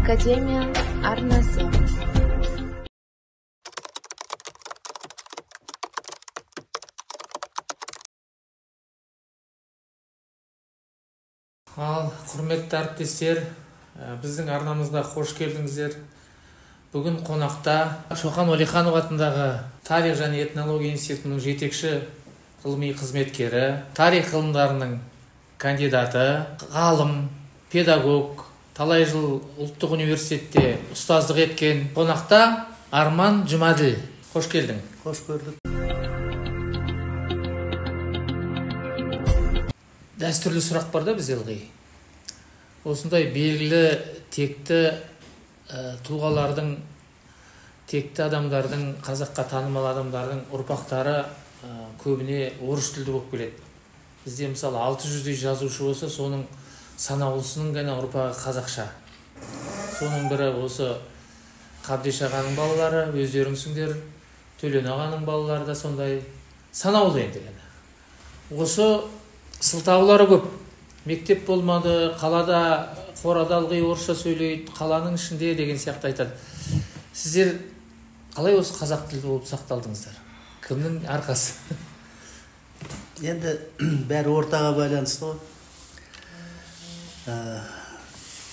Академия арнасы. Ал, құрметті әріптестер, біздің арнамызға қош келдіңіздер. Бүгін қонақта Шоқан Уәлиханов атындағы Тарих және этнология институтының жетекші ғылыми қызметкері, тарих ғылымдарының кандидаты, ғалым, педагог, талай жыл ұлттық университетте ұстаздық еткен қонақта Арман Жұмаділ. Қош келдің. Қош көрдік. Дәстүрлі сұрақ бар да біз ылғи. Осындай белгілі текті тұлғалардың, текті адамдардың, қазаққа танымал адамдардың ұрпақтары көбіне орыс тілді болып келеді. Бізде мысалы 600-дей жазушы болса, соның санаулысының ғана ұрпағы қазақша. Соның бірі осы Қабдеш ағаның балалары, өздеріңсіңдер, Төлен ағаның балалары да сондай санаулы енді. Осы сылтаулары көп. Мектеп болмады, қалада қорада ылғи орысша сөйлейді, қаланың ішінде деген сияқты айтады. Сіздер қалай осы қазақ тілді болып сақталдыңыздар? Кімнің арқасы? Енді бәрі ортаға байланысты ғой.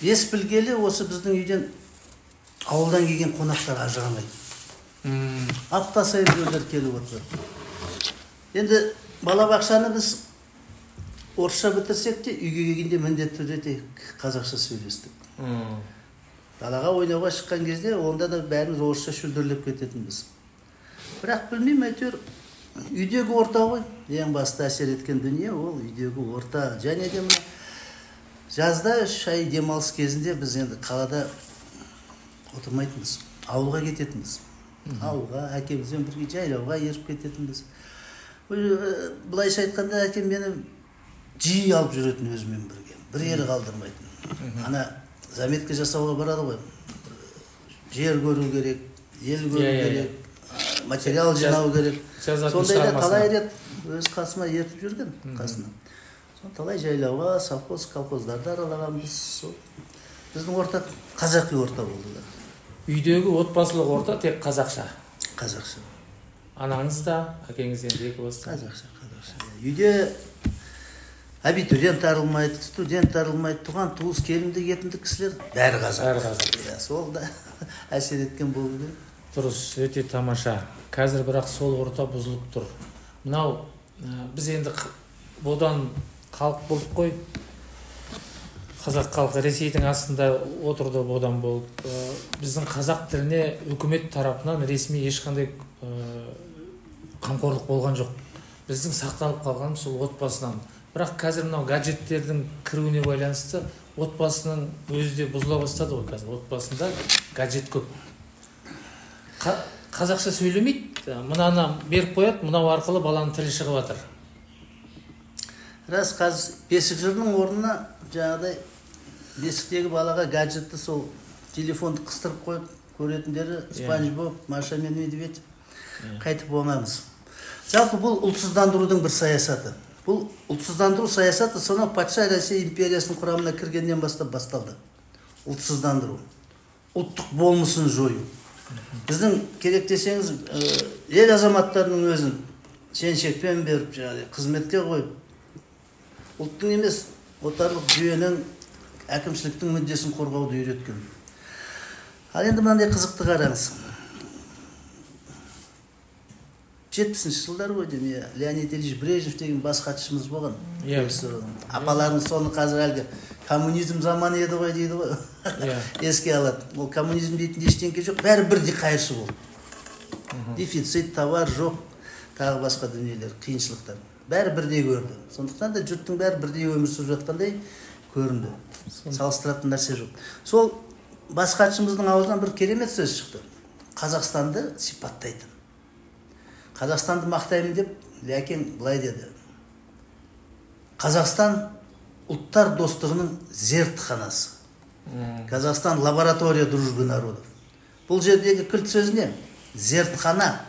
Ес білгелі осы біздің үйден ауылдан келген қонақтар ажырамайды. Апта сайын біреулер келіп отыр. Енді балабақшаны біз орысша бітірсек те, үйге келгенде міндетті түрде қазақша сөйлестік. Далаға ойнауға шыққан кезде онда да бәріміз орысша шүлдірлеп кететінбіз. Бірақ білмеймін, әйтеуір үйдегі орта ғой. Ең басты әсер еткен дүние ол үйдегі орта. Және де мына жазда 3 ай демалыс кезінде біз енді қалада отырмайтынбыз. Ауылға кететінбіз. Ауылға әкемізбен бірге жайлауға еріп кететінбіз. Бұлайша айтқанда әкем мені жиі алып жүретін өзімен бірге. Бір ері қалдырмайтын. Ана заметка жасауға барады ғой. Жер көру керек, ел көру керек, материал жинау керек. Сондайда талай рет өз қасыма ертіп жүрген қасына. Талай жайлауға, совхоз, колхоздарды аралағанбыз. Біздің орта қазақи орта болды. Үйдегі отбасылық орта тек қазақша. Қазақша. Анаңыз да, әкеңіз енді екі болса. Қазақша. Үйде абитуриент арылмайды, студент арылмайды, туған туыс келімді кетімді кісілер бәрі қазақ. Сол да әсер еткен болу керек. Дұрыс, өте тамаша. Қазір бірақ сол орта бұзылып тұр. Мынау біз енді бодан халық болдық қой. Қазақ халқы Ресейдің астында отырды бодан болып. Біздің қазақ тіліне үкімет тарапынан ресми ешқандай қамқорлық болған жоқ. Біздің сақталып қалған сол отбасынан. Бірақ қазір мынау гаджеттердің кіруіне байланысты отбасының өзі де бұзыла бастады ғой қазір. Отбасында гаджет көп. Қазақша сөйлемейді, мынаны беріп қояды, мынау арқылы баланың тілі шығып жатыр. Рас, қазір бесік жырының орнына жаңағыдай бесіктегі балаға гаджетті сол телефонды қыстырып қойып көретіндері Спанч Боб, Маша мен Медведь қайтып оңамыз. Жалпы бұл ұлтсыздандырудың бір саясаты. Бұл ұлтсыздандыру саясаты сонау патша Россия империясының құрамына кіргеннен бастап басталды. Ұлтсыздандыру, ұлттық болмысын жою. Біздің керек десеңіз, ел азаматтарының өзін шен-шекпен беріп, қызметке қойып, ұлттың емес, отарлық жүйенің, әкімшіліктің мүддесін қорғауды үйреткен. Ал енді мынандай қызықты қараңыз. 70-ші жылдар ғой деймін, Леонид Ильич Брежнев деген бас хатшымыз болған. Апаларымыз соны қазір әлгі коммунизм заманы еді ғой дейді ғой. Еске алады. Ол коммунизм дейтін ештеңке жоқ, бәрі бірдей қайыршы болды. Дефицит, товар жоқ, тағы басқа дүниелер, қиыншылықтар. Бәрі бірдей көрді. Сондықтан да жұрттың бәрі бірдей өмір сүріп жатқандай көрінді. Салыстыратын нәрсе жоқ. Сол бас хатшымыздың аузынан бір керемет сөз шықты. Қазақстанды сипаттайтын. Қазақстанды мақтаймын деп, Ләкең былай деді. Қазақстан ұлттар достығының зертханасы. Қазақстан лаборатория дружбы народов. Бұл жердегі кілт сөз не? Зертхана.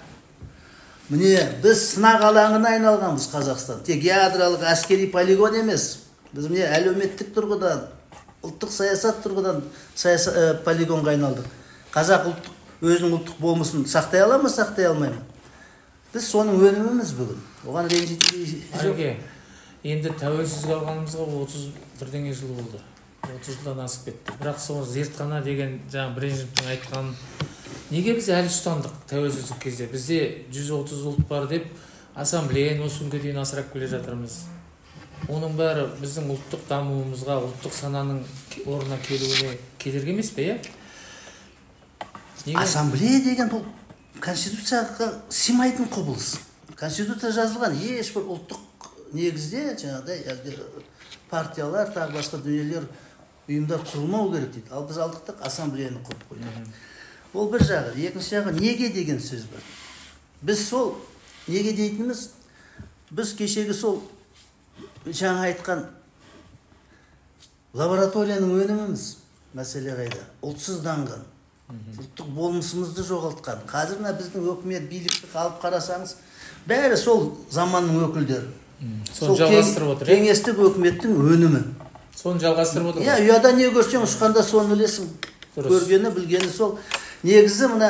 Міне, біз сынақ алаңына айналғанбыз Қазақстан. Тек ядролық әскери полигон емес. Біз міне әлеуметтік тұрғыдан, ұлттық саясат тұрғыдан полигонға айналдық. Қазақ өзінің ұлттық болмысын сақтай ала ма, сақтай алмай ма? Біз соның өніміміз бүгін. Оған ренжитін жоқ. Енді тәуелсіз қалғанымызға 31 жыл болды. 30 жылдан асып кетті. Бірақ сол зертхана деген жаңа Брежневтің айтқан, неге біз әлі ұстандық тәуелсіздік кезде? Бізде 130 ұлт бар деп ассамблеяны осы күнге дейін асырап келе жатырмыз. Оның бәрі біздің ұлттық дамуымызға, ұлттық сананың орнына келуіне кедергі емес пе, Ассамблея деген бұл конституцияға сыймайтын құбылыс. Конституция жазылған ешбір ұлттық негізде жаңағыдай партиялар, тағы басқа дүниелер, ұйымдар құрылмау керек дейді. Ал біз алдықтық ассамблеяны құрып қойдық. Ол бір жағы. Екінші жағы неге деген сөз бар. Біз сол неге дейтініміз, біз кешегі сол жаңа айтқан лабораторияның өніміміз. Мәселе қайда? Ұлтсызданған. Ұлттық болмысымызды жоғалтқан. Қазір біздің өкімет билікті алып қарасаңыз, бәрі сол заманның өкілдері. Соны жалғастырып отыр. Кеңестік өкіметтің өнімі. Соны жалғастырып отыр. Ұяда не көрсең, ұшқанда соны білесің. Көргені, білгені сол. Негізі мына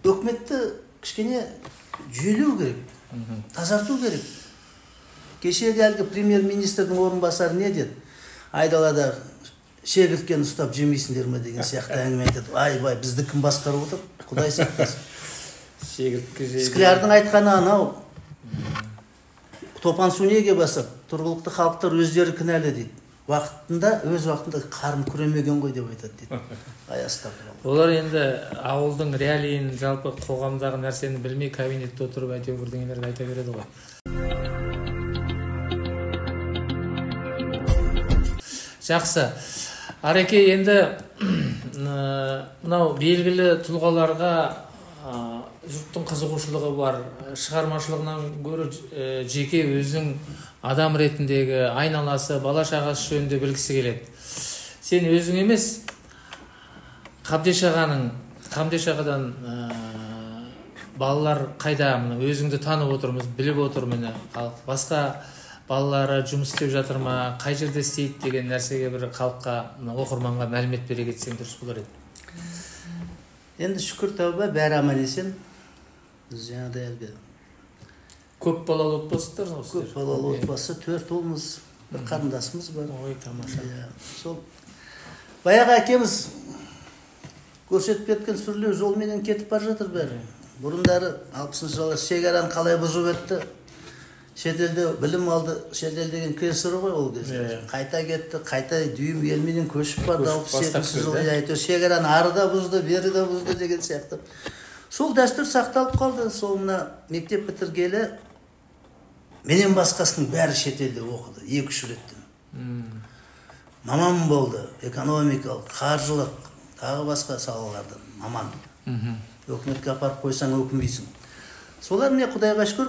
өкіметті кішкене жүйелеу керек, тазарту керек. Кешегі әлгі премьер-министрдің орынбасары не деді? Айдалада шегірткен ұстап жемейсіңдер ме деген сияқты әңгіме айтады. Ай-бай, бізді кім басқарып отыр? Құдай сақтасын. Склярдың айтқаны анау. Топан су неге басып? Тұрғылықты халықтар өздері кінәлі дейді. Өз уақытында қарым күремеген ғой деп айтады дейді. Аястап. Олар енді ауылдың реалиін, жалпы қоғамдағы нәрсені білмей кабинетте отырып әйтеуір бірдеңелерді айта береді ғой. Жақсы. Ареке, енді мынау белгілі тұлғаларға жұрттың қызығушылығы бар, шығармашылығынан гөрі жеке өзің адам ретіндегі айналасы, бала шағасы жөнінде білгісі келеді. Сен өзің емес, Қабдеш ағадан балалар қайда, өзіңді танып отырмыз, біліп отырмыз, басқа балалары жұмыс істеп жатыр ма, қай жерде істейді деген нәрсеге бір халыққа, оқырманға мәлімет бере кетсең дұрыс болар еді. Енді шүкір тәуба, бәрі аман есен. Біз жаңағыдай әлгі көп балалы отбасыдар ғой сіздер? Көп балалы отбасы, 4 ұлмыз, бір қарындасымыз бар. Ой, тамаша. Сол баяғы әкеміз көрсетіп кеткен сүрлеу жолменен кетіп бара жатыр бәрі. Бұрындары 60-шы жылы шекараны қалай бұзып өтті. Шетелде білім алды, шетел деген кресоры ғой ол кезде. Қайта кетті, қайта дүйім елменен көшіп барды 67-ші жылы. Әйтеуір шекараны ары да бұзды, бері де бұзды деген сияқты. Сол дәстүр сақталып қалды. Сол мына мектеп бітіргелі менен басқасының бәрі шетелде оқыды, 2-3 реттен. Маман болды, экономикалық, қаржылық, тағы басқа салалардан маман. Өкіметке апарып қойсаң өкінбейсің. Солар не Құдайға шүкір,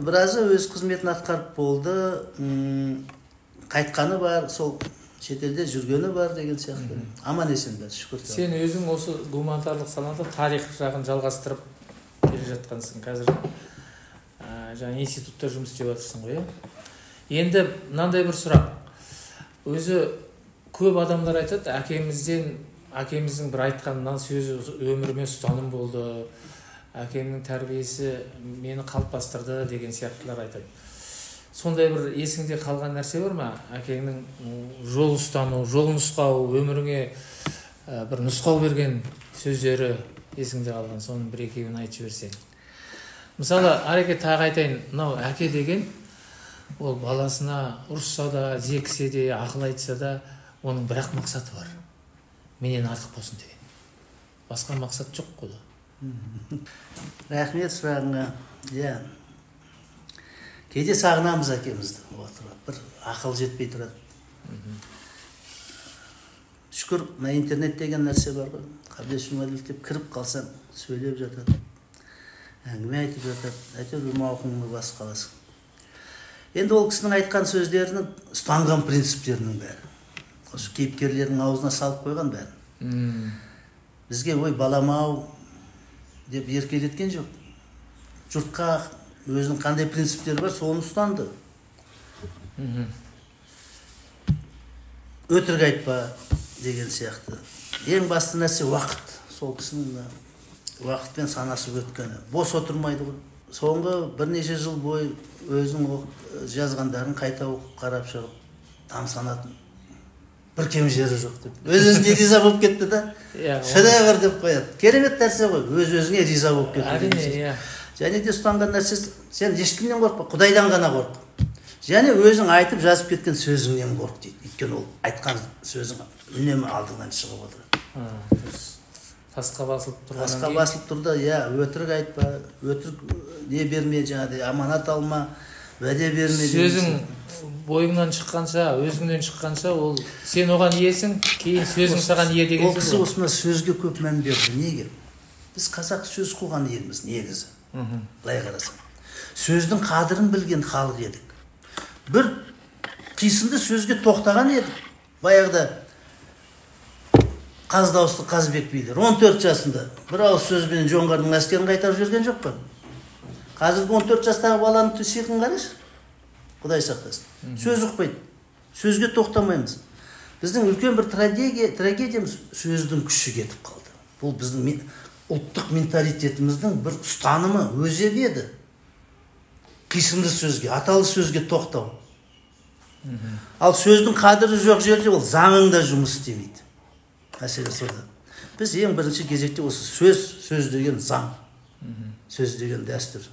біразы өз қызметін атқарып болды, қайтқаны бар, сол шетелде жүргені бар деген сияқты. Аман есен бәрі, шүкір. Сен өзің осы гуманитарлық салада тарих жағын жалғастырып келе жатқансың. Қазір жаңа институтта жұмыс істеп жатырсың ғой. Енді мынандай бір сұрақ. Өзі көп адамдар айтады, әкеміздің бір айтқанынан сөзі өміріме ұстаным болды, әкемнің тәрбиесі мені қалыптастырды деген сияқтылар айтады. Сондай бір есіңде қалған нәрсе бар ма? Әкеңнің жол ұстану, жол нұсқау, өміріңе бір нұсқау берген сөздері есіңде қалған, соның бір-екеуін айтып жіберсең. Мысалы, Ареке тағы айтайын, мынау әке деген, ол баласына ұрысса да, зексе де, ақыл айтса да, оның бірақ мақсаты бар. Менен артық болсын деген. Басқа мақсат жоқ қой. Рахмет сұрағыңа. Кейде сағынамыз әкемізді. Бір ақыл жетпей тұрады. Шүкір, интернет деген нәрсе бар ғой. Қабдеш Жұмаділов деп кіріп қалсаң, сөйлеп жатады. Әңгіме айтып жатады. Әйтеуір мауқыңды басып қаласың. Енді ол кісінің айтқан сөздерінің ұстанған принциптерінің бәрі. Осы кейіпкерлердің аузына салып қойған бәрі. Бізге ой баламау деп еркелеткен жоқ. Жұртқа өзінің қандай принциптері бар, соны ұстанды. өтірік айтпа деген сияқты. Ең басты нәрсе уақыт. Сол кісінің уақытпен санасып өткені. Бос отырмайды ғой. Соңғы бірнеше жыл бойы өзінің жазғандарын қайта оқып қарап шығып тамсанатын бір кем жері жоқ деп. Өз-өзіне риза болып кетті да. Шедевр деп қояды. Керемет нәрсе ғой. Өз-өзіңе риза болып кету. Әрине, және де ұстанған нәрсесі, сен ешкімнен қорықпа, Құдайдан ғана қорық. Және өзің айтып жазып кеткен сөзіңнен қорық дейді. Өйткені ол айтқан сөзің үнемі алдыңнан шығып отыр. Тасқа басылып тұрғаннан кейін. Тасқа басылып тұрды, өтірік айтпа, өтірік не берме, жаңағыдай аманат алма, уәде берме. Сөзің бойыңнан шыққанша, өзіңнен шыққанша, ол сен оған иесің, кейін сөзің саған ие деген сөз. Ол кісі осына сөзге көп мән берді. Неге? Біз қазақ сөз қуған елміз, негізі. Былай қарасаң. Сөздің қадірін білген халық едік. Бір қисынды сөзге тоқтаған едік. Баяғыда қаз дауысты Қазбек билер 14 жасында бір ауыз сөзбен жоңғардың әскерін қайтарып жіберген жоқ па? Қазіргі 14 жастағы баланың сиқын қарашы. Құдай сақтасын. Сөз ұқпайды. Сөзге тоқтамаймыз. Біздің үлкен бір трагедиямыз сөздің күші кетіп қалды. Бұл біздің ұлттық менталитетіміздің бір ұстанымы, өзегі еді. Қисынды сөзге, аталы сөзге тоқтау. Ал сөздің қадірі жоқ жерде ол заңында жұмыс істемейді. Мәселе сонда. Біз ең бірінші кезекте осы сөз деген заң, сөз деген дәстүр.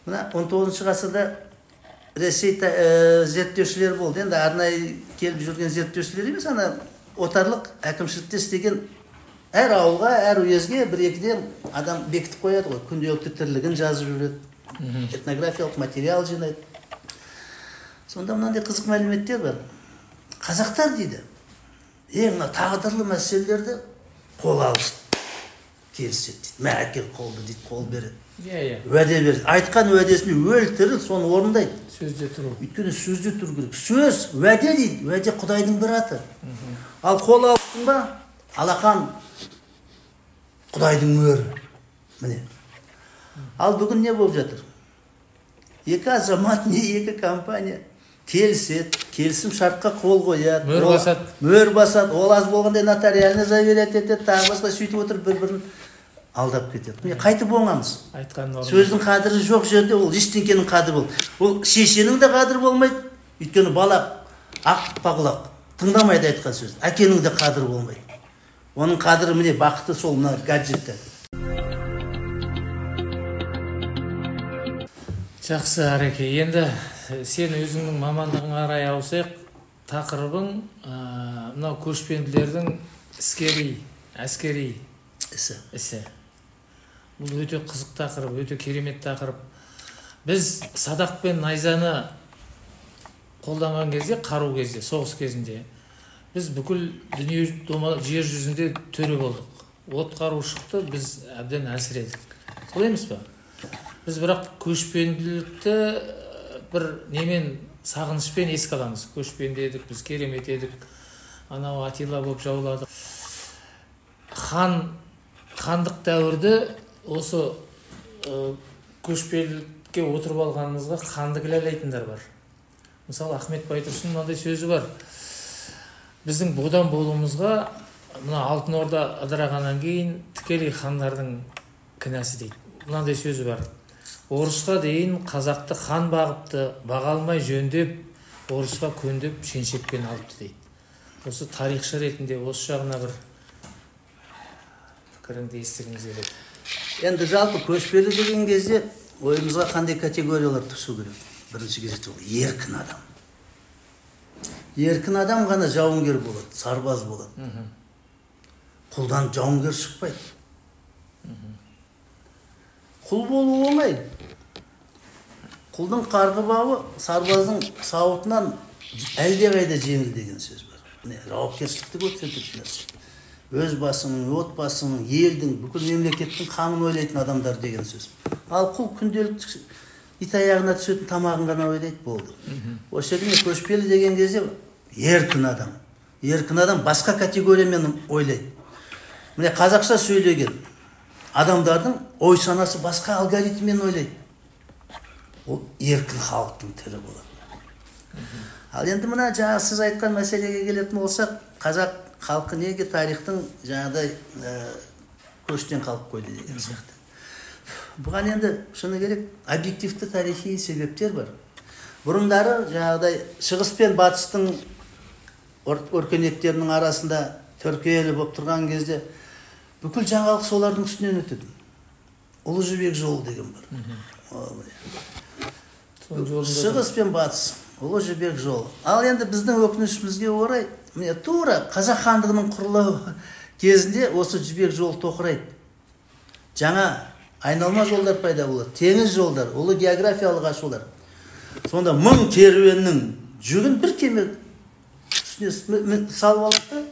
Мына 19 ғасырда Ресей зерттеушілер болды. Енді арнайы келіп жүрген зерттеушілер емес, ана отарлық әкімшілікте істеген әр ауылға, әр уезге бір-екіден адам бекітіп қояды ғой. Күнделікті тірлігін жазып жүреді, этнографиялық материал жинайды. Сонда мынандай қызық мәліметтер бар. Қазақтар дейді, ең тағдырлы мәселелерді қол алысып келіседі дейді. Мә әкел қолды дейді, қол береді. Уәде береді. Айтқан уәдесіне өлтіріп, соны орындайды. Сөзде тұру. Өйткені сөзде тұру керек. Сөз, уәде дейді. Уәде Құдайдың бір аты. Ал қол алыптың ба? Алақан Құдайдың мөрі. Міне. Ал бүгін не болып жатыр? Екі азамат, не екі компания келіседі, келісім шартқа қол қояды, мөр басады, ол аз болғандай нотариально заверять етеді, тағы басқа сөйтіп отырып бір-бірін алдап кетеді. Міне қайтып оңамыз. Сөздің қадірі жоқ жерде ол ештеңкенің қадірі бол. Ол шешенің де қадірі болмайды. Өйткені бала ақ пағылақ тыңдамайды айтқан сөз. Әкенің де қадірі болмайды. Оның қадірі міне бақыты сол мына гаджетте. Жақсы, Ареке. Енді сен өзіңнің мамандығыңа қарай ауысайық. Тақырыбың мынау көшпенділердің әскери ісі. Бұл өте қызық тақырып, өте керемет тақырып. Біз садақ пен найзаны қолданған кезде, қару кезде, соғыс кезінде, біз бүкіл дүние жер жүзінде төре болдық. От қару шықты, біз әбден әлсіредік. Солай емес па? Біз бірақ көшпенділікті бір немен сағынышпен еске аламыз. Көшпенді едік, біз керемет едік. Анау Атила болып жауладық. Хандық дәуірді осы көшпенділікке отырып алғанымызға ханды кінәлайтындар бар. Мысалы, Ахмет Байтұрсынның мынандай сөзі бар. Біздің бодан болуымызға мына Алтын Орда ыдырағаннан кейін тікелей хандардың кінәсі дейді. Мынандай сөзі бар. Орысқа дейін қазақты хан бағыпты, баға алмай жөндеп, орысқа көндеп, шеншекпен алыпты дейді. Осы тарихшы ретінде осы жағына бір пікіріңді естігіңіз келеді. Енді жалпы көшпелі деген кезде ойымызға қандай категориялар түсу керек? Бірінші кезекте ол еркін адам. Еркін адам ғана жауынгер болады, сарбаз болады. Құлдан жауынгер шықпайды. Құл болу оңай. Құлдың қарғы бауы сарбаздың сауытынан әлде қайда жеңіл деген сөз бар. Міне, жауапкершілікті көрсететін нәрсе. Өз басының, отбасының, елдің, бүкіл мемлекеттің қамын ойлайтын адамдар деген сөз. Ал құл күнделікті ит аяғына түсетін тамағын ғана ойлайды, болды. Осы жерде көшпелі деген кезде еркін адам. Еркін адам басқа категориямен ойлайды. Міне, қазақша сөйлеген, адамдардың ой санасы басқа алгоритммен ойлайды. Ол еркін халықтың тілі болады. Ал енді мына жаңа сіз айтқан мәселеге келетін болсақ, қазақ халқы неге тарихтың жаңағыдай көштен қалып қойды деген сияқты. Бұған енді шыны керек объективті тарихи себептер бар. Бұрындары жаңағыдай шығыс пен батыстың өркениеттерінің арасында төркелі болып тұрған кезде бүкіл жаңалық солардың үстінен өтеді. Ұлы жібек жолы деген бар. Шығыс пен батыс, Ұлы жібек жолы. Ал енді біздің өкінішімізге орай, міне тура қазақ хандығының құрылуы кезінде осы жібек жолы тоқырайды. Жаңа айналма жолдар пайда болады, теңіз жолдар, ұлы географиялық ашулар. Сонда 1000 керуеннің жүгін бір кеме үстіне салып алады,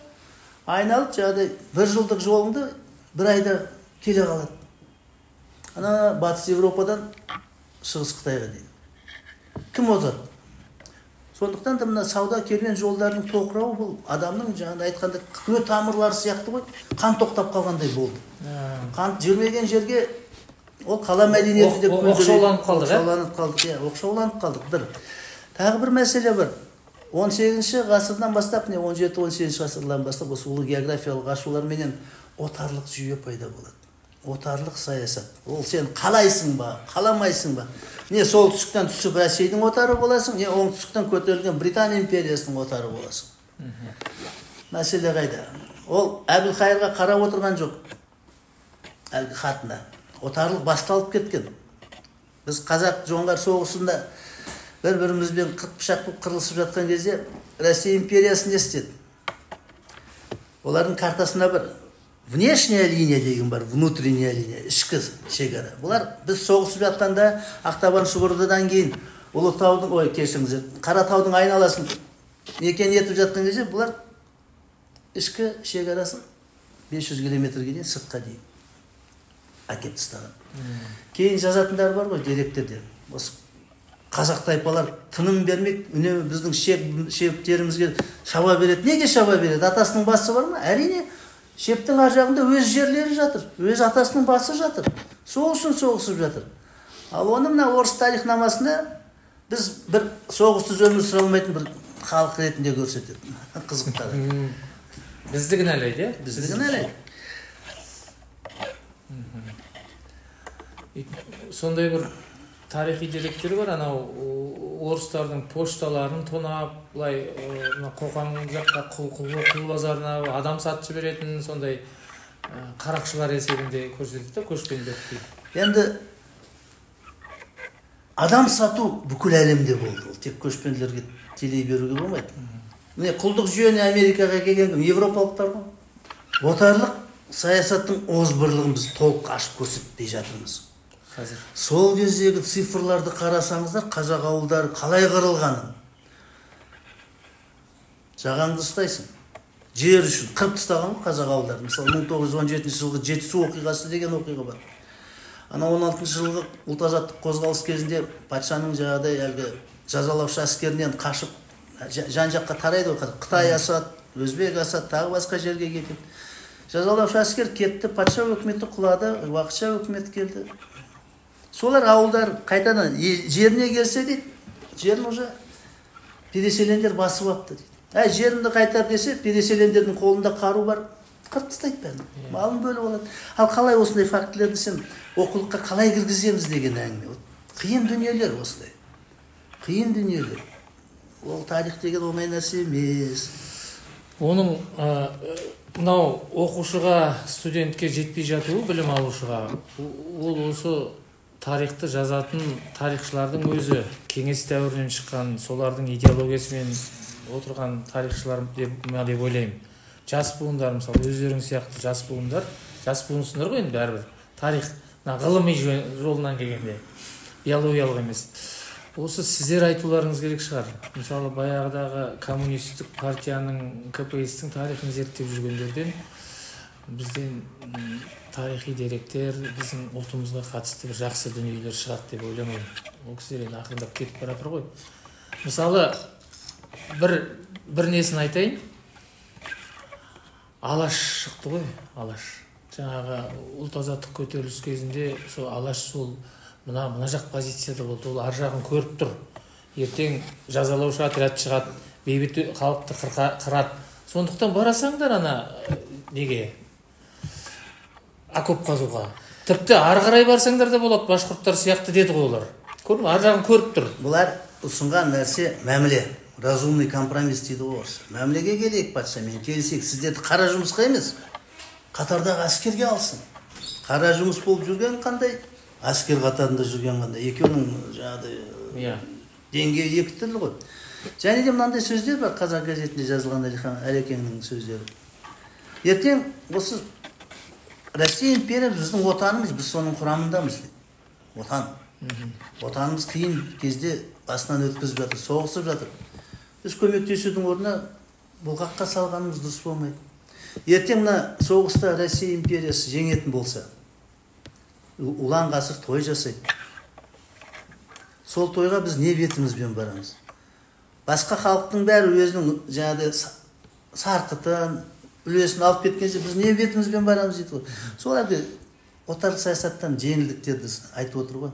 айналып жаңағыдай 1 жылдық жолыңды 1 айда келе қалады. Ана батыс Европадан шығыс Қытайға дейін. Кім озады? Сондықтан да мына сауда керуен жолдарының тоқырауы бұл адамның жаңағыдай айтқанда күре тамырлары сияқты ғой, қан тоқтап қалғандай болды. Қан жүрмеген жерге ол қала мәдениеті деп оқшауланып қалдық. Оқшауланып қалдық. Бір. Тағы бір мәселе бар. 18 ғасырдан бастап, 17-18 ғасырдан бастап осы ұлы географиялық ашуларменен отарлық жүйе пайда болады. Отарлық саясат. Ол сен қалайсың ба, қаламайсың ба? Не солтүстіктен түсіп Ресейдің отары боласың, не оңтүстіктен көтерілген Британия империясының отары боласың. Мәселе қайда? Ол Әбілқайырға қарап отырған жоқ. Әлгі хатында. Отарлық басталып кеткен. Біз қазақ жоңғар соғысында бір-бірімізбен қырық пышақ болып қырылысып жатқан кезде Россия империясы не істеді? Олардың картасында бір внешняя линия деген бар, внутренняя линия, ішкі шекара. Бұлар біз соғысып жатқанда Ақтабан Шұбырдыдан кейін Ұлытаудың, кешіріңіздер, Қаратаудың айналасын мекен етіп жатқан кезде бұлар ішкі шекарасын 500 километрге дейін сыртқа дейін әкеп тастаған. Кейін жазатындар бар ғой деректерде. Осы қазақ тайпалар тыным бермек, үнемі біздің шептерімізге шаба береді. Неге шаба береді? Атасының басы бар ма? Әрине, шептің ар жағында өз жерлері жатыр, өз атасының басы жатыр. Сол үшін соғысып жатыр. Ал оны мына орыс тарихнамасында біз бір соғыссыз өмір сүре алмайтын бір халық ретінде көрсетеді. Қызықтары. Бізді кінәлайды, иә? Бізді кінәлайды. Сондай бір тарихи деректер бар, анау орыстардың пошталарын тонап, былай Қоқан жаққа құл базарына адам сатып жіберетін сондай қарақшылар есебінде көрсетеді, көшпенділер дейді. Енді адам сату бүкіл әлемде болды. Ол тек көшпенділерге телей беруге болмайды. Міне құлдық жүйені Америкаға келген европалықтар ғой. Отарлық саясаттың озбырлығын біз толық ашып көрсетпей жатырмыз. Сол кездегі цифрларды қарасаңыздар, қазақ ауылдары қалай қырылғанын жағаңды ұстайсың. Жер үшін қырып тастаған қазақ ауылдары. Мысалы 1917 жылғы Жетісу оқиғасы деген оқиға бар. Ана 16 жылғы ұлт-азаттық қозғалыс кезінде патшаның жаңағыдай әлгі жазалаушы әскерінен қашып жан-жаққа тарайды ғой. Қытай асады, Өзбек асады, тағы басқа жерге кетеді. Жазалаушы әскер кетті, патша өкіметі құлады, уақытша өкімет келді. Солар ауылдар қайтадан жеріне келсе дейді, жерін уже переселендер басып апты дейді. Жерімді қайтар десе, переселендердің қолында қару бар, қырып тастайды бәрін. Малын бөліп алады. Ал қалай осындай фактілерді сен оқулыққа қалай кіргіземіз деген әңгіме. Қиын дүниелер осындай. Қиын дүниелер. Ол тарих деген оңай нәрсе емес. Оның мынау оқушыға, студентке жетпей жатуы, білім алушыға, ол осы тарихты жазатын тарихшылардың өзі кеңес дәуірінен шыққан солардың идеологиясымен отырған тарихшылар деп ойлаймын. Жас буындар, мысалы өздерің сияқты жас буынсыңдар ғой енді бәрібір. Тарих ғылыми жолынан келгенде, биологиялық емес. Осы сіздер айтуларыңыз керек шығар. Мысалы баяғыдағы коммунистік партияның, КПС-тің тарихын зерттеп жүргендерден бізден тарихи деректер біздің ұлтымызға қатысты бір жақсы дүниелер шығады деп ойламаймын. Ол кісілер енді ақырындап кетіп бара жатыр ғой. Мысалы бір несін айтайын. Алаш шықты ғой, Алаш. жаңағы ұлт азаттық көтеріліс кезінде сол алаш сол мына жақ позицияда болды. Ол ар жағын көріп тұр. Ертең жазалаушы отряд шығады, бейбіт халықты қырады. Сондықтан барасаңдар неге? Окоп қазуға. Тіпті ары қарай барсаңдар да болады, башқұрттар сияқты деді ғой олар. Көрдің, ар жағын көріп тұр. Бұлар ұсынған нәрсе мәміле. Разумный компромисс дейді ғой осы. Мәмілеге келейік патшамен, келісейік. Сіздерді қара жұмысқа емес, қатардағы әскерге алсын. Қара жұмыс болып жүрген қандай, әскер қатарында жүрген қандай. Екеуінің жаңағыдай деңгейі екі түрлі ғой. Және де мынандай сөздер бар, қазақ газетінде жазылған Әлекеңнің сөздері. Ертең осы Россия империя біздің отанымыз, біз соның құрамындамыз. Отан. Отанымыз қиын кезде басынан өткізіп жатыр, соғысып жатыр. Біз көмектесудің орнына бұлғаққа салғанымыз дұрыс болмайды. Ертең мына соғыста Россия империясы жеңетін болса, ұлан ғасыр той жасайды. Сол тойға біз не бетімізбен барамыз? Басқа халықтың бәрі өзінің жаңағыдай сарқытын, үлесін алып кеткенше біз не бетімізбен барамыз дейді ғой. Сол әлгі отарлық саясаттан жеңілдіктерді айтып отыр ғой.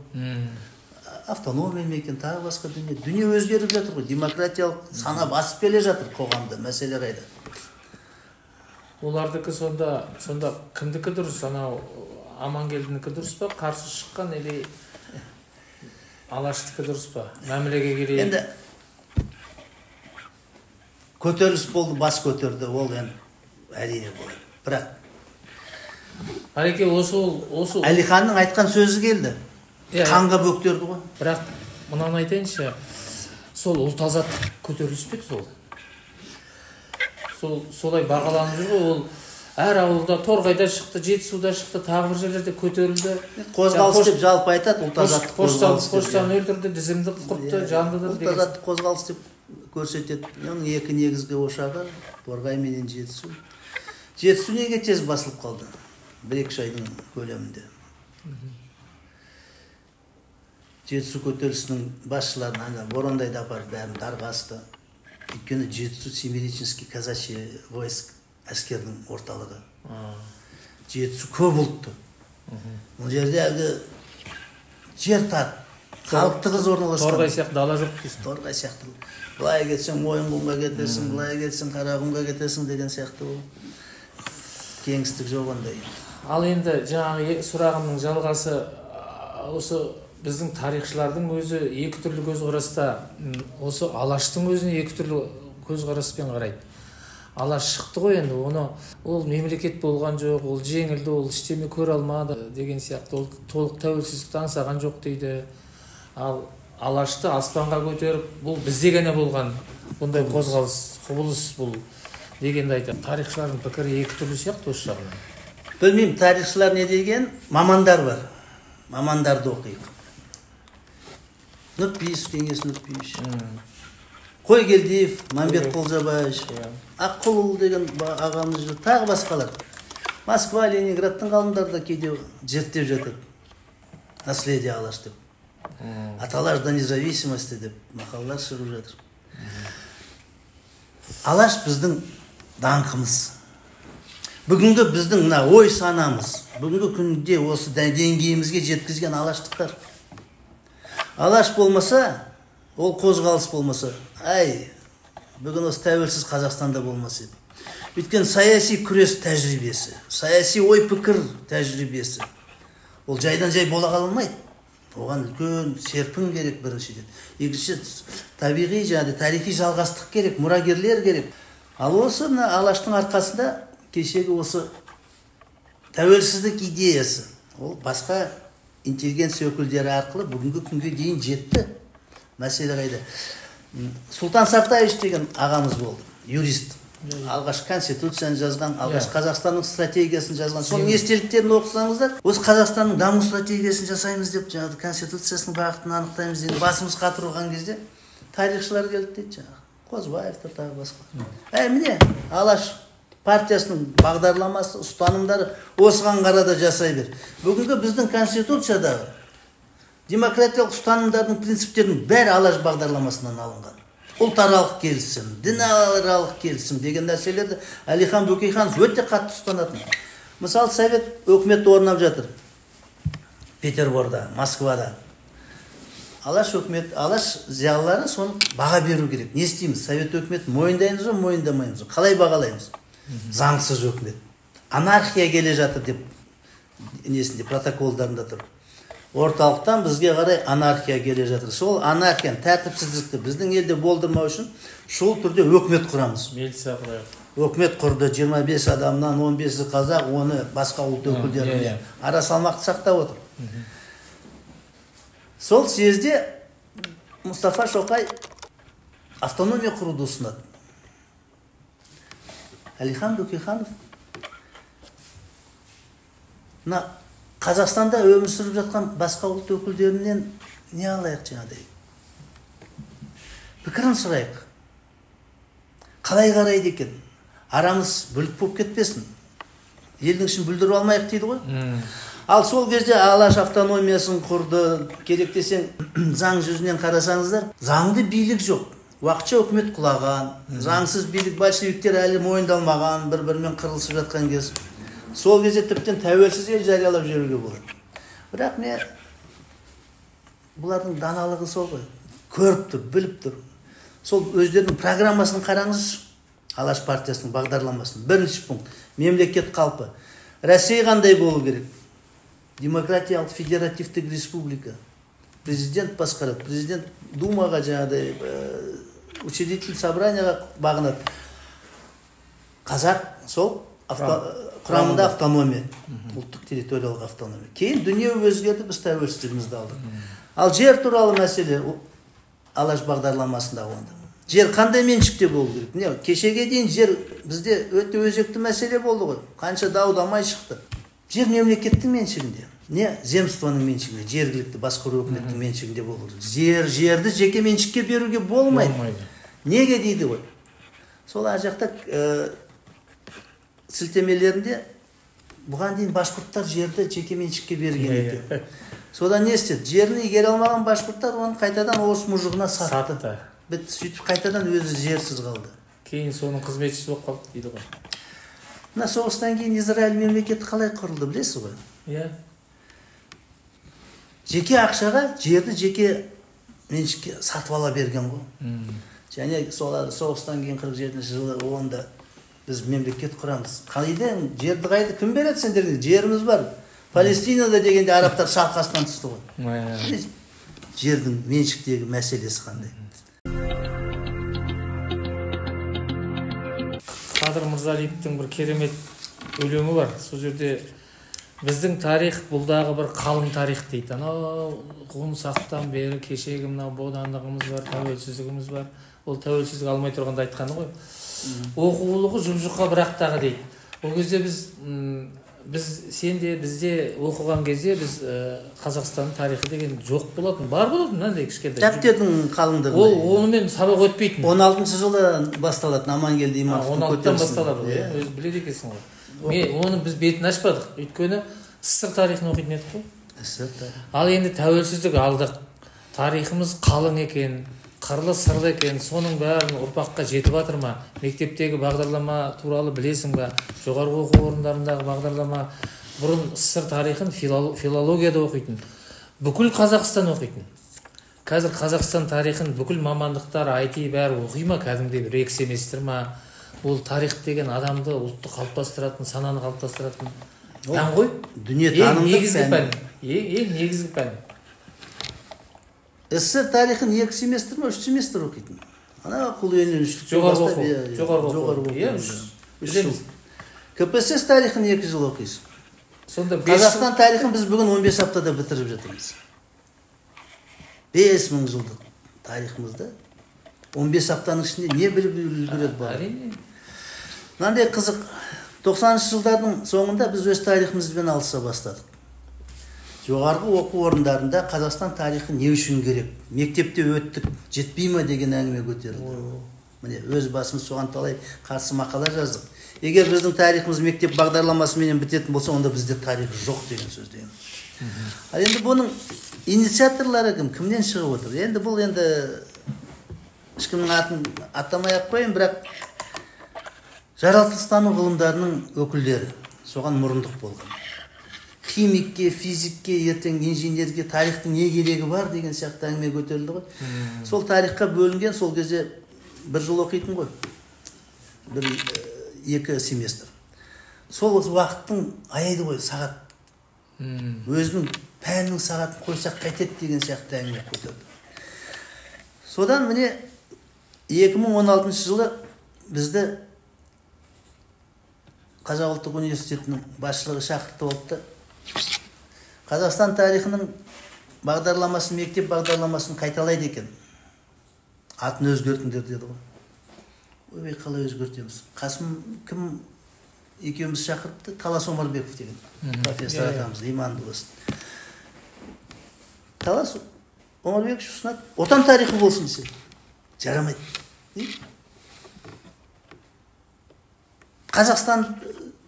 Автономия екен, тағы басқа дүние өзгеріп жатыр ғой. Демократиялық сана басып келе жатыр қоғамда, мәселе қайда. Олардікі сонда кімдікі дұрыс? Анау Амангелдінікі дұрыс па? Қарсы шыққан или Алаштікі дұрыс па? Мәмілеге келейік. Енді көтеріліс болды, бас көтерді, ол енді әрине болды. Бірақ Әлеке, осы Әлиханның айтқан сөзі келді. Қанға бөктерді ғой. Бірақ мұнан айтайыншы, сол ұлт азаттық көтеріліс пе сол? Солай бағаланып жүр ғой, ол әр ауылда, Торғайда шықты, Жетісуда шықты, тағы бір жерлерде көтерілді. Қозғалыс деп жалпы айтады, ұлт азаттық қозғалыс. Поштаны өлтірді, дізімді құртты, жандыды. Ұлт азаттық қозғалыс деп көрсетеді. Оның екі негізгі ошағы Торғай менен Жетісу. Жетісу неге тез басылып қалды? 1-2 айдың көлемінде. Жетісу көтерілісінің басшыларын Борондайды апарып бәрін дарға асты. Өйткені Жетісу Семиреченский казачий войск әскердің орталығы. Жетісу көп ұлтты. Бұл жерде әлгі жер тар, халық тығыз орналасқан. Торғай сияқты дала жоқ дейсің. Торғай сияқты. Былай кетсең Мойынқұмға кетесің, былай кетсең Қарақұмға кетесің деген сияқты ол. Кеңістік жоқ ондай. Ал енді жаңағы сұрағымның жалғасы, осы біздің тарихшылардың өзі екі түрлі көзқараста, осы Алаштың өзіне екі түрлі көзқараспен қарайды. Алаш шықты ғой енді, ол мемлекет болған жоқ, ол жеңілді, ол ештеме көре алмады деген сияқты, ол толық тәуелсіздікті аңсаған жоқ дейді. Ал Алашты аспанға көтеріп, бұл бізде ғана болған бұндай қозғалыс, құбылыс бұл дегенді айтады. Тарихшылардың пікірі екі түрлі сияқты осы жағынан. Білмеймін, тарихшылар не деген? Мамандар бар. Мамандарды оқиық. Нұрпейісов, Кеңес Нұрпейісов. Қойгелдиев, Мамбет Қолжабаев, Аққұлұлы деген ағамыз жүр, тағы басқалар. Москва, Ленинградтың ғалымдары да кейде зерттеп жатыр. Наследие Алаш деп. Аталаш до независимости деп мақалалар шығып жатыр. Алаш біздің даңқымыз. Бүгінгі біздің ой санамыз, бүгінгі күнде осы деңгейімізге жеткізген алаштықтар. Алаш болмаса, ол қозғалыс болмаса, бүгін осы тәуелсіз Қазақстанда болмас еді. Өйткені саяси күрес тәжірибесі, саяси ой пікір тәжірибесі. Ол жайдан жай бола қалмайды. Оған үлкен серпін керек біріншіден. Екінші табиғи және тарихи жалғастық керек, мұрагерлер керек. Ал осы Алаштың арқасында кешегі осы тәуелсіздік идеясы, ол басқа интеллигенция өкілдері арқылы бүгінгі күнге дейін жетті. Мәселе қайда? Сұлтан Сартаевич деген ағамыз болды, юрист. Алғаш конституцияны жазған, алғаш Қазақстанның стратегиясын жазған. Соның естеліктерін оқысаңыздар, осы Қазақстанның даму стратегиясын жасаймыз деп, жаңағы конституциясының бағытын анықтаймыз деп басымыз қатырылған кезде тарихшылар келді дейді, жаңағы Қозыбаевтар тағы басқа. Міне, Алаш партиясының бағдарламасы, ұстанымдары осыған қарада жасай бер. Бүгінгі біздің конституциядағы демократиялық ұстанымдардың принциптерінің бәрі Алаш бағдарламасынан алынған. Ұлтаралық келісім, дінаралық келісім деген нәрселерді Әлихан Бөкейханов өте қатты ұстанатын. Мысалы, совет өкіметі орнап жатыр. Петерборда, Москвада. Алаш өкімет, алаш зиялылары соны баға беру керек. Не істейміз? Совет өкіметін мойындаймыз ба, мойындамаймыз ба? Қалай бағалаймыз? Заңсыз өкімет. Анархия келе жатыр деп несінде протоколдарында тұр. Орталықтан бізге қарай анархия келе жатыр. Сол анархияны, тәртіпсіздікті біздің елде болдырмау үшін шул түрде өкімет құрамыз. Милиция құрайық. Өкімет құрды, 25 адамнан 15-і қазақ, оны басқа ұлт өкілдеріне ара салмақты сақтап отыр. Сол съезде Мұстафа Шоқай автономия құруды ұсынады. Әлихан Бөкейханов Қазақстанда өмір сүріп жатқан басқа ұлт өкілдерінен не алайық жаңағыдай? Пікірін сұрайық. Қалай қарайды екен? Арамыз бүлік болып кетпесін. Елдің ішін бүлдіріп алмайық дейді ғой. Ал сол кезде алаш автономиясын құрды. Керек десең, заң жүзінен қарасаңыздар, заңды билік жоқ. Уақытша өкімет құлаған, заңсыз билік большевиктер әлі мойындалмаған, бір-бірімен қырылысып жатқан кез. Сол кезде тіптен тәуелсіз ел жариялап жіберуге болады. Бірақ мен бұлардың даналығы сол ғой. Көріп тұр, біліп тұр. Сол өздерінің программасын қараңыз. Алаш партиясының бағдарламасын. Бірінші пункт. Мемлекет қалпы. Россия қандай болу керек? Демократиялық федеративтік республика. Президент басқарады. Президент думаға жаңағыдай учредитель собранияға бағынады. Қазақ сол құрамында автономия. Ұлттық территориялық автономия. Кейін дүние өзгерді, біз тәуелсіздігімізді алдық. Ал жер туралы мәселе алаш бағдарламасында онда. Жер қандай меншікте болу керек? Не, кешеге дейін жер бізде өте өзекті мәселе болды ғой. Қанша дау-дамай шықты. Жер мемлекеттің меншігінде. Не, земствоның меншігінде, жергілікті басқару өкіметтің меншігінде болу керек. Жерді жеке меншікке беруге болмайды. Неге дейді ғой? Сол жақта сілтемелерінде бұған дейін башқұрттар жерді жеке меншікке берген екен. Содан не істеді? Жерін игере алмаған башқұрттар оны қайтадан орыс мұжығына сатты. Сөйтіп қайтадан өзі жерсіз қалды. Кейін соның қызметшісі болып қалды дейді ғой. Мына соғыстан кейін Израиль мемлекеті қалай құрылды, білесіз ғой? Иә. Жеке ақшаға жерді жеке меншікке сатып ала берген ғой. Және соғыстан кейін 47-ші жылы онда біз мемлекет құрамыз. Қайда жерді қайда кім береді сендерге? Жеріміз бар. Палестинада дегенде арабтар шалқасынан түсті ғой. Жердің меншіктегі мәселесі қандай? Қадыр Мырзалиевтің бір керемет өлеңі бар. Сол жерде біздің тарих бұлдағы бір қалың тарих дейді. Анау ғұмсақтан бері кешегі мынау бодандығымыз бар, тәуелсіздігіміз бар. Ол тәуелсіздік алмай тұрғанда айтқаны ғой. Оқулығы жұп-жұқа бірақтағы дейді. Ол кезде бізде оқыған кезде біз Қазақстанның тарихы деген жоқ болатын. Бар болатын, мынандай кішкентай. Дәптердің қалыңдығы. Ол онымен сабақ өтпейтін. 16-шы жылда басталады, Амангелді Имановтың көтерілісі. 16-тан басталады, өзі біледі екенсің ғой. Оны біз бетін ашпадық. Өйткені СССР тарихын оқитын едік қой. Ал енді тәуелсіздік алдық. Тарихымыз қалың екен, қырлы-сырлы екен. Соның бәрін ұрпаққа жетіп жатыр ма? Мектептегі бағдарлама туралы білесің ба? Жоғарғы оқу орындарындағы бағдарлама. Бұрын СССР тарихын филологияда оқитын. Бүкіл Қазақстан оқитын. Қазір Қазақстан тарихын бүкіл мамандықтар, IT бәрі оқи ма? Кәдімгідей бір семестр ма? Ол тарих деген адамды, ұлтты қалыптастыратын, сананы қалыптастыратын пән ғой. Дүние танымдық пән. Ең негізгі пән. СССР тарихын 2 семестр ма, 3 семестр оқитын. Ана құлүйеншілік жоғарғы оқу. КПСС тарихын 2 жыл оқисың. Қазақстан тарихын біз бүгін 15 аптада бітіріп жатырмыз. 5000 жылдық тарихымызда 15 аптаның ішінде не біліп үлгереді бар. Мынандай қызық, 90-шы жылдардың соңында біз өз тарихымызбен алыса бастадық. Жоғарғы оқу орындарында Қазақстан тарихы не үшін керек? Мектепте өттік, жетпей ме деген әңгіме көтерілді. Міне, өз басымыз соған талай қарсы мақала жаздық. Егер біздің тарихымыз мектеп бағдарламасымен бітетін болса, онда бізде тарих жоқ деген сөз деймін. Ал енді бұның инициаторлары кімнен шығып отыр? Енді бұл ешкімнің атын атамай ақ қояйын, бірақ жаратылыстану ғылымдарының өкілдері. соған мұрындық болған. Химикке, физикке, ертең инженерге тарихтың не керегі бар деген сияқты әңгіме көтерілді ғой. Сол тарихқа бөлінген, сол кезде бір жыл оқитын ғой. Екі семестр. Сол уақыттың аяйды ғой, сағат. Өзінің пәнінің сағатын қойсақ қайтеді деген сияқты әңгіме көтерді. Содан міне 2016 жылы бізді Қазақ ұлттық университетінің басшылығы шақыртып алды. Қазақстан тарихының бағдарламасын, мектеп бағдарламасын қайталайды екен. Атын өзгертіңдер деді ғой. Ой, қалай өзгертеміз? Қасым кім екеуміз шақырыпты? Талас Омарбеков деген профессор атамыз, иманды болсын. Талас Омарбеков ұсынады, отан тарихы болсын десе. Жарамайды. Қазақстан,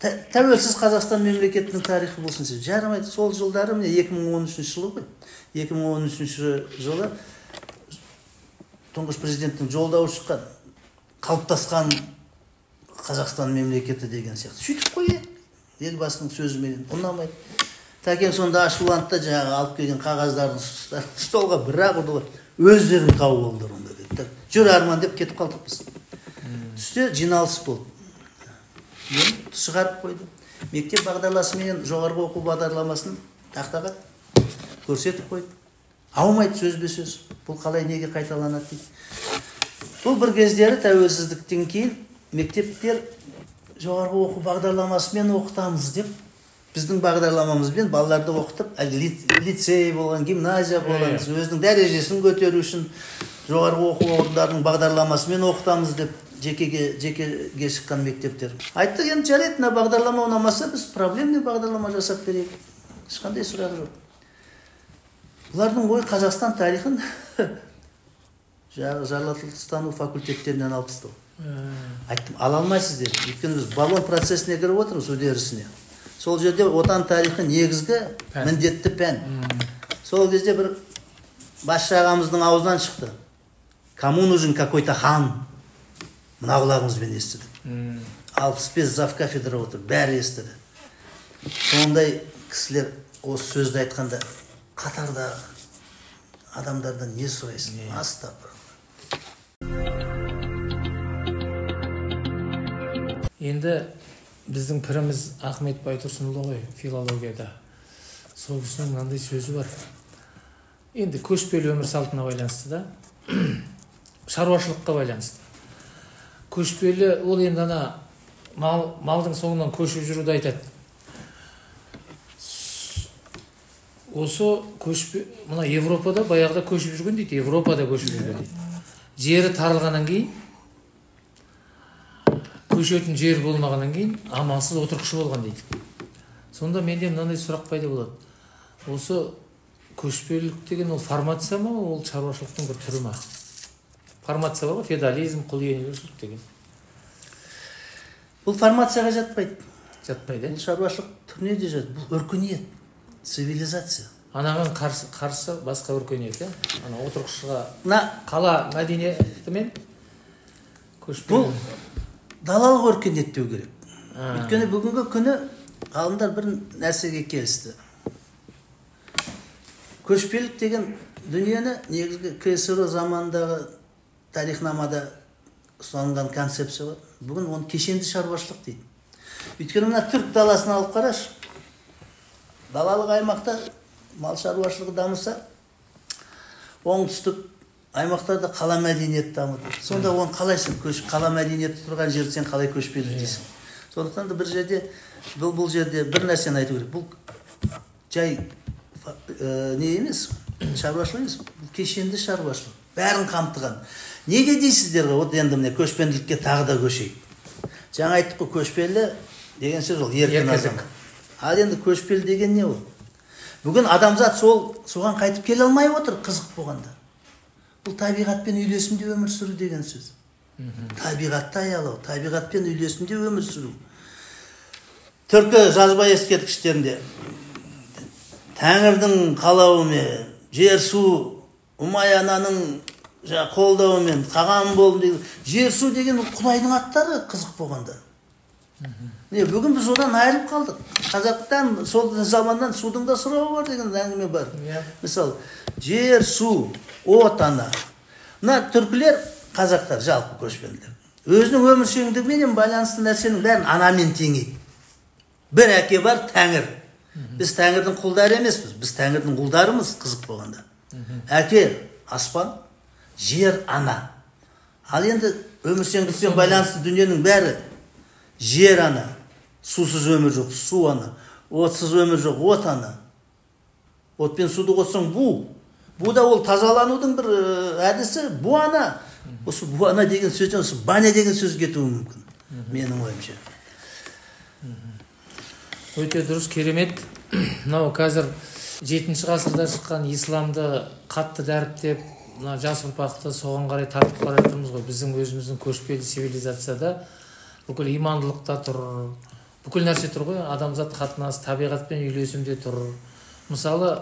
тәуелсіз Қазақстан мемлекетінің тарихы болсын десе. Жарамайды. Сол жылдары, міне 2013 жылы ғой. 2013 жылы тұңғыш президенттің жолдауы шыққан, қалыптасқан Қазақстан мемлекеті деген сияқты. Сөйтіп қойы, елбасының сөзімен ұнамайды. Тәкең сонда ашуланды да жаңағы алып келген қағаздардың столға бір-ақ ұрды ғой. Өздерің тауып олдар онда деді. Жүр Арман деп кетіп қалдық біз. Түсте жиналыс болды. Шығарып қойды. Мектеп бағдарламасымен жоғарғы оқу бағдарламасын тақтаға көрсетіп қойды. Аумайды сөзбе-сөз. Бұл қалай неге қайталанады дейді. Бұл бір кездері тәуелсіздіктен кейін мектептер жоғарғы оқу бағдарламасымен оқытамыз деп біздің бағдарламамызбен балаларды оқытып, лицей болған, гимназия болған, өзінің дәрежесін көтеру үшін жоғарғы оқу орындарының бағдарламасымен оқытамыз деп жекеге шыққан мектептер. Айтты, енді жарайды, мына бағдарлама ұнамаса, біз проблемный бағдарлама жасап берейік. Ешқандай сұрақ жоқ. Бұлардың ой Қазақстан тарихын жаратылыстану факультеттерінен алып тастау. Айттым, ала алмайсыз деді. Өйткені біз баллон процесіне кіріп отырмыз, үдерісіне. Сол жерде отан тарихы негізгі міндетті пән. Сол кезде бір басшы ағамыздың аузынан шықты. Кому нужен какой-то хан? Мына құлағымызбен естідік. 65 завкафедра отыр, бәрі естіді. Сондай кісілер осы сөзді айтқанда қатарда адамдардан не сұрайсың? Астапыр. Енді біздің піріміз Ахмет Байтұрсынұлы ғой, филологияда. Сол кісінің мынандай сөзі бар. Енді көшпелі өмір салтына байланысты да, шаруашылыққа байланысты. Көшпелі, ол енді ана малдың соңынан көшіп жүруді айтады. Осы мына Европада баяғыда көшіп жүрген дейді, Европада көшіп жүрген дейді. Жері тарылғаннан кейін, көшетін жер болмағаннан кейін амалсыз отырықшы болған дейді. Сонда менде мынандай сұрақ пайда болады. Осы көшпелілік деген ол формация ма, ол шаруашылықтың бір түрі ма? Формация бар ғой, феодализм, құлиеншілік деген. Бұл формацияға жатпайды. Жатпайды. Бұл шаруашылық түріне де жатады. Бұл өркениет, цивилизация. Анаған қарсы басқа өркениет, ана отырықшыға қала мәдениетімен көшпелі. Бұл далалық өркениет деу керек. Өйткені бүгінгі күні ғалымдар бір нәрсеге келісті. Көшпелік деген дүниені негізгі КСР заманындағы тарихнамада ұсынылған концепция бар. Бүгін оны кешенді шаруашылық дейді. Өйткені мына түрк даласын алып қараш. Далалық аймақта мал шаруашылығы дамыса, оңтүстік аймақтарда қала мәдениеті дамыды. Сонда оны қалайсың? Қала мәдениеті тұрған жерде сен қалай көшпелі дейсің? Сондықтан да бір жерде, бұл жерде бір нәрсені айту керек. Бұл жай не емес, шаруашылық емес, бұл кешенді шаруашылық. Бәрін қамтыған. Неге дейсіздер ғой? Вот енді міне көшпенділікке тағы да көшейік. Жаңа айттық қой, көшпелі деген сөз ол еркін азамат. Ал енді көшпелі деген не ол? Бүгін адамзат соған қайтып келе алмай отыр, қызық болғанда. Бұл табиғатпен үйлесімде өмір сүру деген сөз. Табиғатты аялау, табиғатпен үйлесімде өмір сүру. Түркі жазба ескерткіштерінде Тәңірдің қалауымен, жер-су, Умай-ананың қолдауымен, қаған болдым деген. Жер-су деген Құдайдың аттары, қызық болғанда. Бүгін біз одан айырылып қалдық. Қазақтан сол заманнан судың да сұрауы бар деген әңгіме бар. Мысалы, жер, су, от, ана. Мына түркілер, қазақтар, жалпы көшпенділер. Өзінің өміршеңдігімен байланысты нәрсенің бәрін анамен теңейді. Бір әке бар, Тәңір. Біз Тәңірдің құлдары емеспіз, біз Тәңірдің құлдарымыз, қызық болғанда. Әке аспан, жер ана. Ал енді өміршеңдікпен байланысты дүниенің бәрі жер ана, сусыз өмір жоқ, су ана, отсыз өмір жоқ, от ана. Отпен суды қоссаң бу. Бу да ол тазаланудың бір әдісі, бу ана. Осы бу ана деген сөзден осы баня деген сөз кетуі мүмкін. Менің ойымша. Өте дұрыс, керемет. Мынау қазір 7-ші ғасырда шыққан исламды қатты дәріптеп, мына жас ұрпақты соған қарай тартып бара жатырмыз ғой. Біздің өзіміздің көшпелі цивилизацияда бүкіл имандылықта тұр, бүкіл нәрсе тұр ғой. Адамзат қатынас, табиғатпен үйлесімде тұр. Мысалы,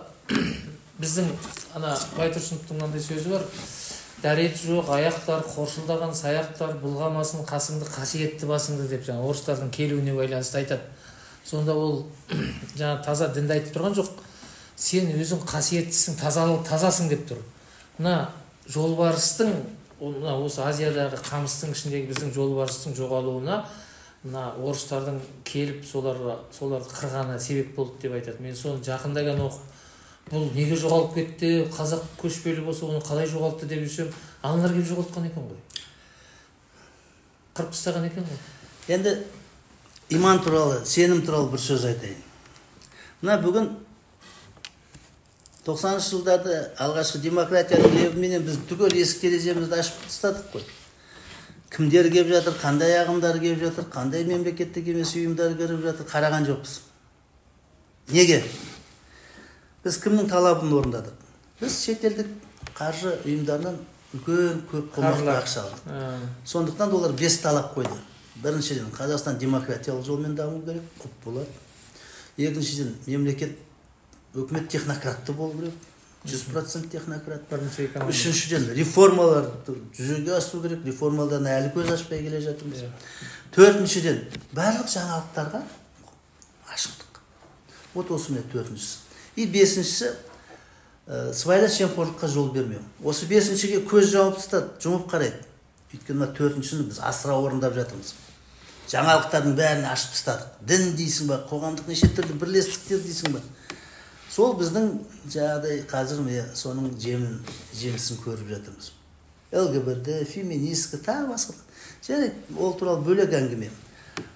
біздің ана Байтұрсыновтың мынандай сөзі бар. Дәреті жоқ аяқтар, қоршылдаған саяқтар бұлғамасын қасыңды, қасиетті басыңды деп жаңа орыстардың келуіне байланысты айтады. Сонда ол жаңа таза дінді айтып тұрған жоқ. Сен өзің қасиеттісің, тазасың деп тұр. Мына жолбарыстың, осы Азиядағы қамыстың ішіндегі біздің жолбарыстың жоғалуына мына орыстардың келіп соларды қырғаны себеп болды деп айтады. Мен соны жақында ғана оқып, бұл неге жоғалып кетті, қазақ көшпелі болса оны қалай жоғалтты деп жүрсем, аналар келіп жоғалтқан екен ғой. Қырып тастаған екен ғой. Енді иман туралы, сенім туралы бір сөз айтайын. Мына бүгін 90-шы жылдарда алғашқы демократияның лебіменен біз түгел есік тереземізді ашып тастадық қой. Кімдер келіп жатыр, қандай ағымдар келіп жатыр, қандай мемлекеттік емес ұйымдар келіп жатыр, қараған жоқпыз. Неге? Біз кімнің талабын орындадық? Біз шетелдік қаржы ұйымдарынан үлкен көп қомақты ақша алдық. Сондықтан олар 5 талап қойды. Біріншіден, Қазақстан демократиялық жолмен даму керек, құп болады. Екіншіден, мемлекет өкімет технократты болу керек, 100% технократ. Үшіншіден, реформалар жүзеге асыру керек, реформалардан әлі көз ашпай келе жатырмыз. Төртіншіден, барлық жаңалықтарға ашықтық. Вот осымен төртіншісі. И бесіншісі, сыбайлас жемқорлыққа жол бермеу. Осы бесіншіге көз жауып тастады, жұмып қарайды. Өйткені төртіншіні біз асыра орындап жатырмыз. Жаңалықтардың бәрін ашып тастадық. Дін дейсің ба, қоғамдық неше түрлі бірлестіктер дейсің ба. Сол біздің жаңағыдай қазір соның жемісін көріп жатырмыз. ЛГБТ, феминистка, тағы басқа. Және ол туралы бөлек әңгіме.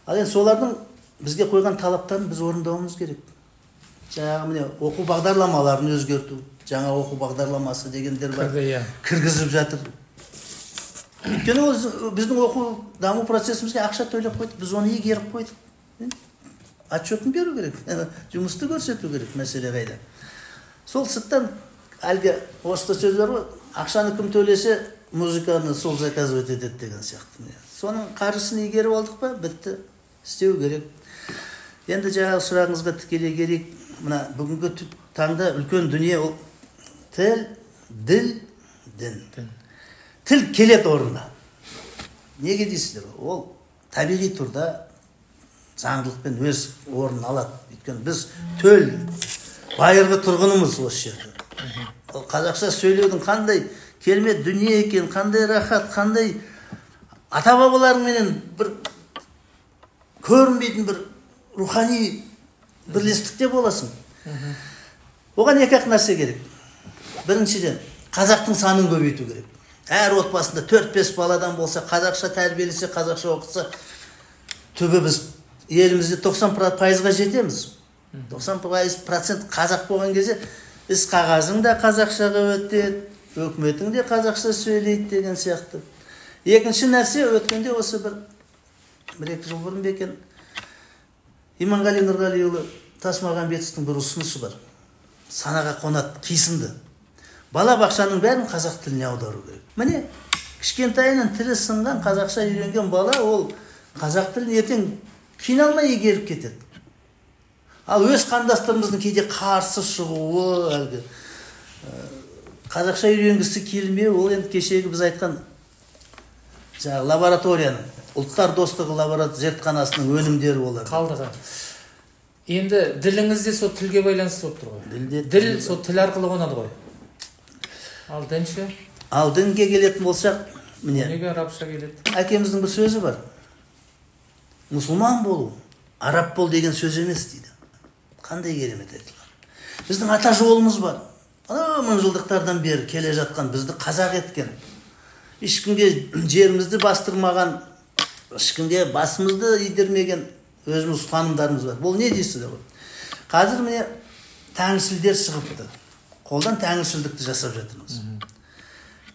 Ал енді солардың бізге қойған талаптарын біз орындауымыз керек. Жаңағы оқу бағдарламаларын өзгерту, жаңа оқу бағдарламасы дегендер бар, кіргізіп жатыр. Өйткені біздің оқу даму процесімізге ақша төлеп қойдық, біз оны игеріп қойдық. Отчетін беру керек, жұмысты көрсету керек, мәселе қайда. Сол сырттан әлгі орыста сөз бар ғой, ақшаны кім төлесе, музыканы сол заказывать етеді деген сияқты. Соның қаржысын игеріп алдық па, бітті, істеу керек. Енді жаңағы сұрағыңызға тікелей керек. Мына бүгінгі таңда үлкен дүние ол тіл, діл, дін. Тіл келет орнына. Неге дейсіздер? Ол табиғи тұрда заңдылықпен өз орнын алады. Өйткені біз төл байырғы тұрғынымыз осы жерде. Ол қазақша сөйлеудің қандай керемет дүние екен, қандай рахат, қандай ата-бабаларыңменен бір көрінбейтін бір рухани бірлестікте боласың. Оған екі-ақ нәрсе керек. Біріншіден, қазақтың санын көбейту керек. Әр отбасында 4-5 баладан болса, қазақша тәрбиелесе, қазақша оқытса, түбі біз елімізде 90%-ға жетеміз. 90% қазақ болған кезде, іс қағазың да қазақшаға өтеді, өкіметің де қазақша сөйлейді деген сияқты. Екінші нәрсе, өткенде осы бір-екі жыл бұрын бекен, Иманғали Нұрғалиұлы Тасмағамбетовтің бір ұсынысы бар. Санаға қонат, қисынды. Бала бақшаның бәрін қазақ тіліне аудару керек. Міне, кішкентайынан тілі сынған, қазақша үйренген бала, ол қазақ тілін ертең қиналмай игеріп кетеді. Ал өз қандастарымыздың кейде қарсы шығуы, әлгі қазақша үйренгісі келмеу, ол енді кешегі біз айтқан лабораторияның ұлттар достығы лаборат зертханасының өнімдері олар. Қалдығы. Енді діліңізде сол тілге байланысты болып тұр ғой. Діл сол тіл арқылы қонады ғой. Ал дін ше? Ал дінге келетін болсақ, міне. Неге арабша келеді? Әкеміздің бір сөзі бар. Мұсылман болу, араб бол деген сөз емес дейді. Қандай керемет айтылған. Біздің ата жолымыз бар. Мың жылдықтардан бері келе жатқан, бізді қазақ еткен. Ешкімге жерімізді бастырмаған, ешкімге басымызды идірмеген өзіміз ұстанымдарымыз бар. Бұл не дейсіз? Қазір міне тәңіршілдер шығыпты. Қолдан тәңіршілдікті жасап жатырмыз.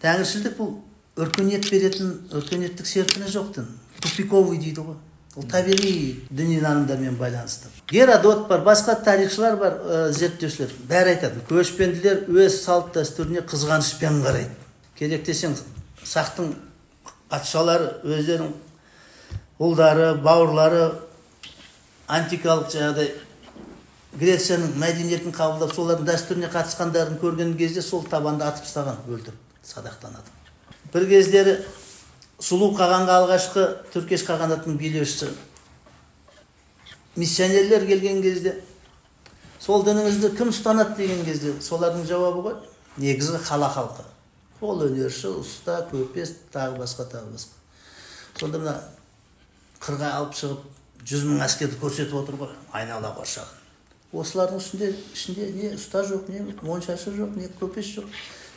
Тәңіршілдік бұл өркениет беретін, өркениеттік серпіні жоқтын. Тупиковый дейді ғой. Ол табиғи діни нанымдармен байланысты. Геродот бар, басқа тарихшылар бар, зерттеушілер. Бәрі айтады. Көшпенділер өз салт дәстүріне қызғанышпен қарайды. Керек десең, сақтың патшалары өздерінің ұлдары, бауырлары антикалық жағдай Грецияның мәдениетін қабылдап, солардың дәстүріне қатысқандарын көрген кезде сол табанды атып тастаған, өлтіріп, садақтанады. Бір кездері Сұлу қағанға алғашқы Түркеш қағанатының билеушісі миссионерлер келген кезде, сол дініңізді кім ұстанады деген кезде, солардың жауабы ғой, негізгі қала халқы. Ол өнерші, ұста, көпес, тағы басқа. Сонда мына қырға алып шығып, 100 мың әскерді көрсетіп отыр ғой, айнала қоршаған. Осылардың ішінде не ұста жоқ, не моншашы жоқ, не көпес жоқ.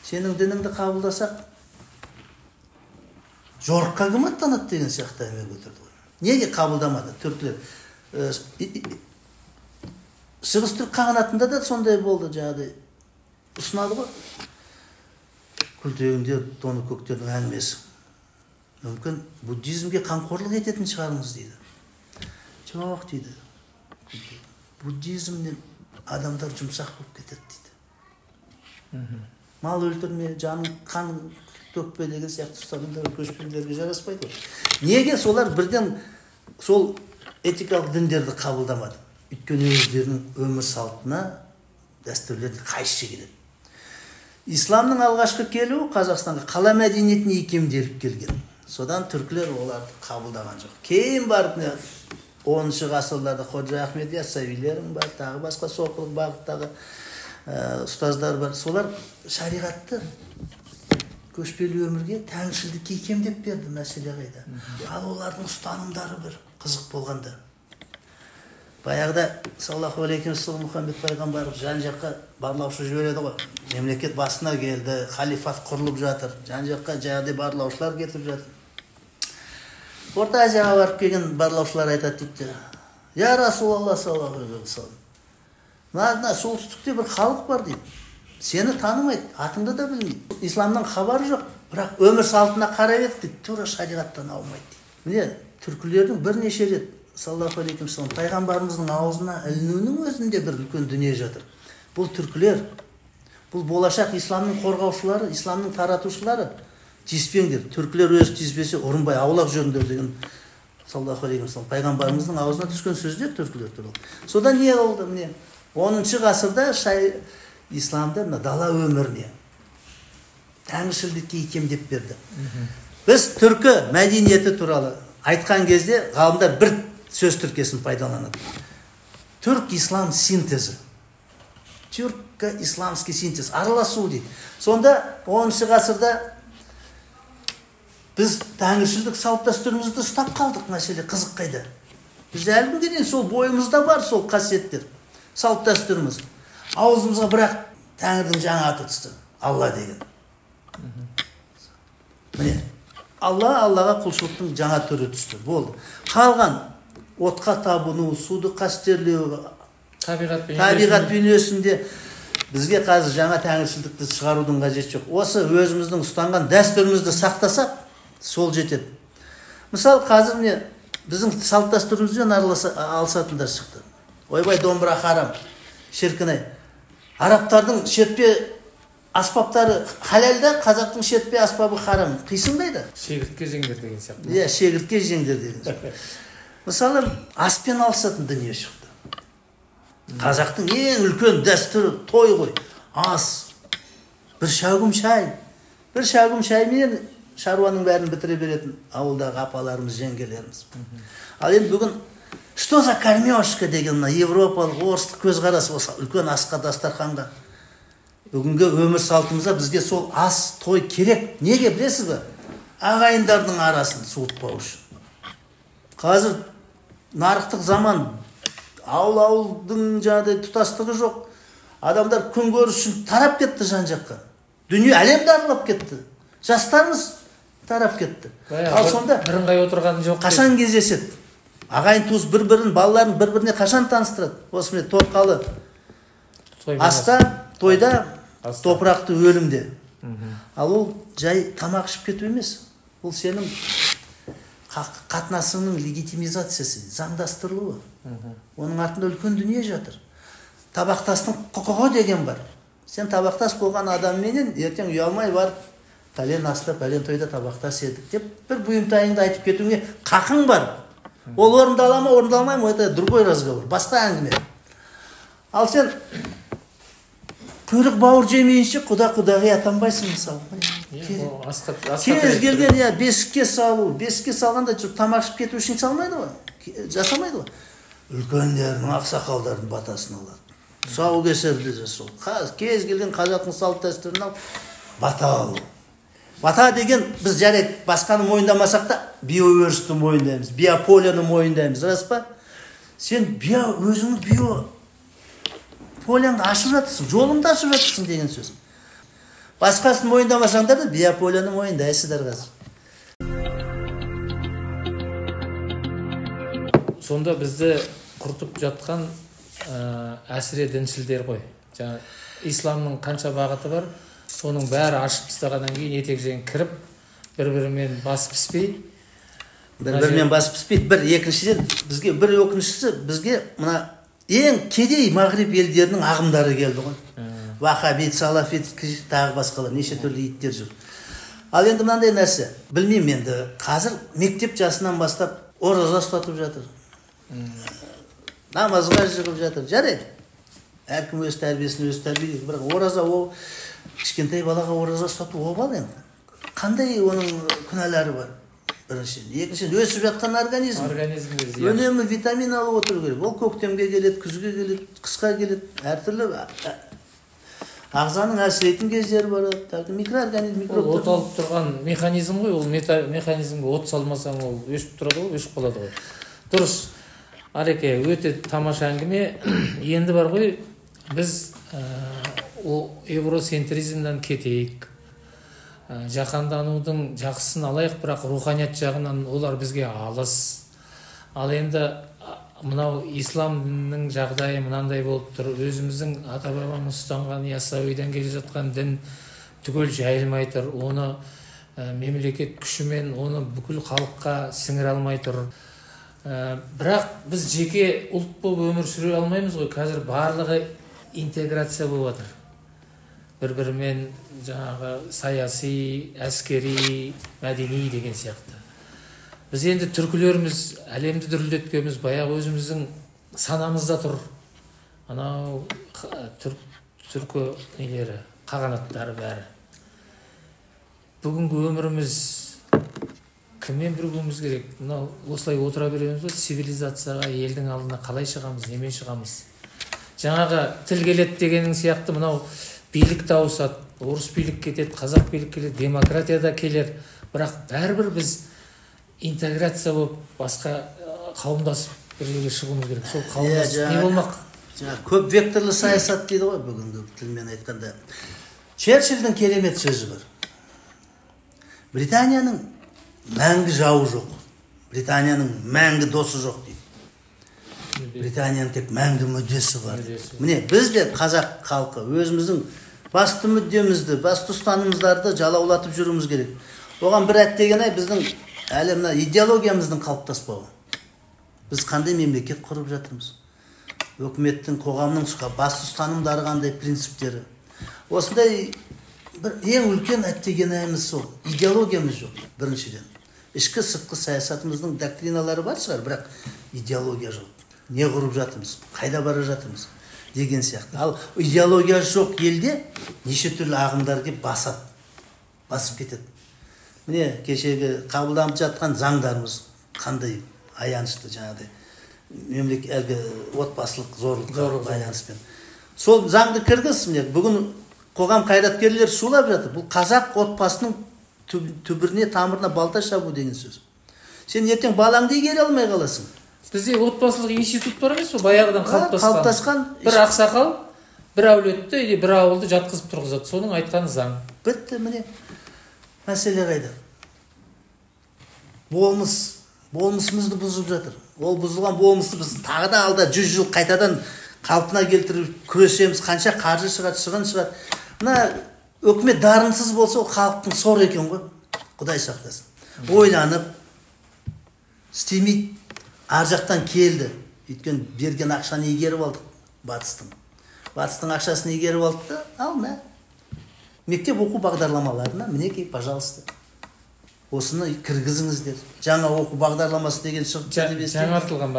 Сенің дініңді қабылдасақ, жорыққа кім аттанады деген сияқты әңгіме көтерді ғой. Неге қабылдамады түркілер? Шығыс түрік қағанатында да сондай болды, жаңағыдай ұсынады ғой. Күлтегіндер, тоны көктердің әңгімесі. Мүмкін буддизмге қамқорлық ететін шығарыңыз дейді. Жоқ дейді. Буддизмнен адамдар жұмсақ болып кетеді дейді. Мал өлтірме, жанын қанын төкпе деген сияқты ұстанымдар көшпенділерге жараспайды. Неге солар бірден сол этикалық діндерді қабылдамады? Өйткені өздерінің өмір салтына, дәстүрлеріне қайшы келеді. Исламның алғашқы келуі Қазақстанға қала мәдениетіне икемделіп келген. Содан түркілер оларды қабылдаған жоқ. Кейін барып 10-шы ғасырларда Ходжа Ахмед Яссауилерің бар, тағы басқа соқылық бағыттағы ұстаздар бар. Солар шариғатты көшпелі өмірге тәңіршілдікке икемдеп берді, мәселе қайда. Ал олардың ұстанымдары бір қызық болғанда. Баяғыда саллаллаху алейхи уассалам Мұхаммед пайғамбарымыз жан-жаққа барлаушы жібереді ғой. Мемлекет басына келді, халифат құрылып жатыр, жан-жаққа жаңағыдай барлаушылар кетіп жатыр. Орта Азияға барып келген барлаушылар айтады дейді. Я Расулалла саллаллаху алейхи уассалам. Мына солтүстікте бір халық бар дейді. Сені танымайды, атыңды да білмейді. Исламнан хабары жоқ, бірақ өмір салтына қарай еді дейді, тура шариғаттан аумайды дейді. Міне түркілердің бірнеше рет саллаллаху алейхи уассалам пайғамбарымыздың аузына ілінуінің өзінде бір үлкен дүние жатыр. Бұл түркілер, бұл болашақ исламның қорғаушылары, исламның таратушылары. Тиіспеңдер, түркілер өзі тиіспесе ұрынбай аулақ жүріңдер деген саллаллаху алейхи уассалам пайғамбарымыздың аузына түскен сөздер түркілер туралы. Содан не болды міне? 10-шы ғасырда исламды дала өміріне, тәңіршілдікке икемдеп берді. Біз түркі мәдениеті туралы айтқан кезде ғалымдар бір сөз тіркесін пайдаланады. Түрк-ислам синтезі. Түркі-исламский синтез, араласу дейді. Сонда 10-шы ғасырда біз тәңіршілдік салт дәстүрімізді ұстап қалдық, мәселе қызық қайда. Біз әлі күнге дейін сол бойымызда бар сол қасиеттер, салт дәстүріміз. Аузымызға бірақ Тәңірдің жаңа аты түсті, Алла деген. Міне, Аллаға құлшылықтың жаңа түрі түсті, болды. Қалған отқа табыну, суды қастерлеу, табиғат бейнесінде бізге қазір жаңа тәңіршілдікті шығарудың қажеті жоқ. Осы өзіміздің ұстанған дәстүрімізді сақтасақ, сол жетеді. Мысалы, қазір міне біздің салт дәстүрімізбен алысатындар шықты. Ойбай, домбыра харам, шіркін-ай. Арабтардың шертпе аспаптары халалда, қазақтың шертпе аспабы харам. Қисындайды. Шегіртке жеңдер деген сияқты. Иә, шегіртке жеңдер деген сияқты. Мысалы, аспен алысатын дүние шықты. Қазақтың ең үлкен дәстүрі той ғой. Ас. Бір шәугім шай. Бір шәугім шай мен шаруаның бәрін бітіре беретін ауылдағы апаларымыз, жеңгелеріміз. Ал енді бүгін что за кормежка деген мына европалық, орыстық көзқарас осы үлкен асқа, дастарханға. Бүгінгі өмір салтымызда бізге сол ас, той керек. Неге білесіз бе? Ағайындардың арасын суытпау үшін. Қазір нарықтық заман, ауыл-ауылдың жаңағыдай тұтастығы жоқ. Адамдар күн көріс үшін тарап кетті жан жаққа. Дүние әлемді аралап кетті. Жастарымыз тарап кетті. Ал сонда бірыңғай отырған жоқ. Қашан кездеседі? Ағайын туыс бір-бірін, балаларын бір-біріне қашан таныстырады? Осымен торқалы аста, тойда, топырақты өлімде. Ал ол жай тамақ ішіп кету емес. Ол сенің қатынасыңның легитимизациясы, заңдастырылуы. Оның артында үлкен дүние жатыр. Табақтастың құқығы деген бар. Сен табақтас болған адамменен ертең ұялмай барып, пәлен аста, пәлен тойда табақтас едік деп бір бұйымтайыңды айтып кетуіңе қақың бар. Ол орындала ма, орындалмай ма, это другой разговор, басқа әңгіме. Ал сен құйрық бауыр жемейінше құда-құдағи атанбайсың мысалы. Кез келген бесікке салу, бесікке салғанда тамақ ішіп кету үшін салмайды ғой, жасамайды ғой. Үлкендердің, ақсақалдардың батасын алады. Тұсаукесерді жасау. Кез келген қазақтың салт дәстүрін алып, бата алу. Бата деген біз жарайды басқаны мойындамасақ та биоөрісті мойындаймыз, биополияны мойындаймыз, рас па? Сен өзіңнің биополияңды ашып жатырсың, жолыңды ашып жатырсың деген сөз. Басқасын мойындамасаңдар да биополияны мойындайсыздар қазір. Сонда бізді құртып жатқан әсіре діншілдер ғой. Жаңа исламның қанша бағыты бар, соның бәрі ашып тастағаннан кейін етек-жең кіріп, бір-бірімен бас піспей. Бір-бірімен бас піспейді. Бір екіншіден бізге бір өкініштісі, бізге мына ең кедей Мағриб елдерінің ағымдары келді ғой. Вахабит, салафит, тағы басқалар, неше түрлі иттер жүр. Ал енді мынандай нәрсе, білмеймін енді, қазір мектеп жасынан бастап ораза ұстатып жатыр. Намазға жығып жатыр. Жарайды. Әркім өз тәрбиесін өз тәрбиелейді. Бірақ ораза ол кішкентай балаға ораза ұстату обал енді. Қандай оның күнәлары бар? Біріншіден. Екіншіден, өсіп жатқан организм. Үнемі витамин алып отыру керек. Ол көктемге келеді, күзге келеді, қысқа келеді. Әртүрлі ағзаның әлсірейтін кездері бар. Микроорганизм, микробтар. От алып тұрған механизм ғой. Ол механизмге от салмасаң ол өшіп тұрады ғой, өшіп қалады ғой. Дұрыс. Ареке, өте тамаша әңгіме. Енді бар ғой, біз евроцентризмнен кетейік. Жаһанданудың жақсысын алайық, бірақ руханият жағынан олар бізге алыс. Ал енді мынау ислам дінінің жағдайы мынандай болып тұр. Өзіміздің ата-бабамыз ұстанған яссауиден келе жатқан дін түгел жайылмай тұр. Оны мемлекет күшімен оны бүкіл халыққа сіңіре алмай тұр. Бірақ біз жеке ұлт болып өмір сүре алмаймыз ғой. Қазір барлығы интеграция болып жатыр. Бір-бірімен жаңағы саяси, әскери, мәдени деген сияқты. Біз енді түркілеріміз әлемді дүрілдеткеніміз баяғы өзіміздің санамызда тұр. Анау түркі нелері, қағанаттары бәрі. Бүгінгі өміріміз кіммен бірігуіміз керек? Мынау осылай отыра береміз бе? Цивилизацияға, елдің алдына қалай шығамыз, немен шығамыз? Жаңағы тіл келеді дегенің сияқты мынау билік ауысады, орыс билік кетеді, қазақ билік келеді, демократия да келер. Бірақ бәрібір біз интеграция болып басқа қауымдасып бір жерге шығуымыз керек. Сол қауымдасып не болмақ? Көп векторлы саясат дейді ғой бүгінгі тілмен айтқанда. Черчилльдің керемет сөзі бар. Британияның мәңгі жауы жоқ. Британияның мәңгі досы жоқ дейді. Британияның тек мәңгі мүддесі бар. Міне, біз де қазақ халқы өзіміздің басты мүддемізді, басты ұстанымыздарды жалаулатып жүруіміз керек. Оған бір әттеген біздің әлемна идеологиямыздың қалыптаспауы. Біз қандай мемлекет құрып жатырмыз? Өкіметтің, қоғамның басты ұстанымдары қандай, принциптері. Осындай бір ең үлкен әттегеніміз сол. Идеологиямыз жоқ, біріншіден. Ішкі сыртқы саясатымыздың доктриналары бар шығар, бірақ идеология жоқ. Не құрып жатырмыз, қайда бара жатырмыз деген сияқты. Ал идеология жоқ елде неше түрлі ағымдар келіп басып кетеді. міне кешегі қабылданып жатқан заңдарымыз қандай аянышты, жаңағыдай әлгі отбасылық зорлыққа байланыспен. Сол заңды кіргіз, міне бүгін қоғам қайраткерлері шулап жатыр. Бұл қазақ отбасының түбіріне, тамырына балта шабу деген сөз. Сен ертең балаңды игере алмай қаласың. Бізде отбасылық институт бар емес пе? Баяғыдан қалыптасқан бір ақсақал бір әулетті или бір ауылды жатқызып тұрғызады. Соның айтқаны заң. Бітті, міне мәселе қайда? Болмысымызды бұзып жатыр. Ол бұзылған болмысты біз тағы да алда 100 жыл қайтадан қалпына келтіріп күресеміз. Қанша қаржы шығады, шығын шығады. Мына өкімет дарынсыз болса, ол халықтың сор екен ғой. Құдай сақтасын. Ойланып істемейді. Ар жақтан келді. Өйткені берген ақшаны игеріп алдық Батыстың ақшасын игеріп алдық та, ал мә. Мектеп оқу бағдарламаларына мінекей, пожалуйста. Осыны кіргізіңіздер. Жаңа оқу бағдарламасы деген шығып. Жаңартылған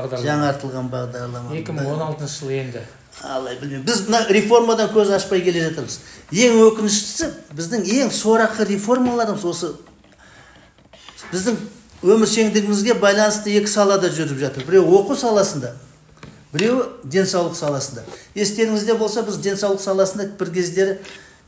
бағдарлама. 2016 жыл енді. Алай білмеймін. Біз мына реформадан көз ашпай келе жатырмыз. Ең өкініштісі, біздің ең сорақы реформаларымыз осы біздің өміршеңдігімізге байланысты екі салада жүріп жатыр. Біреу оқу саласында, біреу денсаулық саласында. Естеріңізде болса, біз денсаулық саласында бір кездері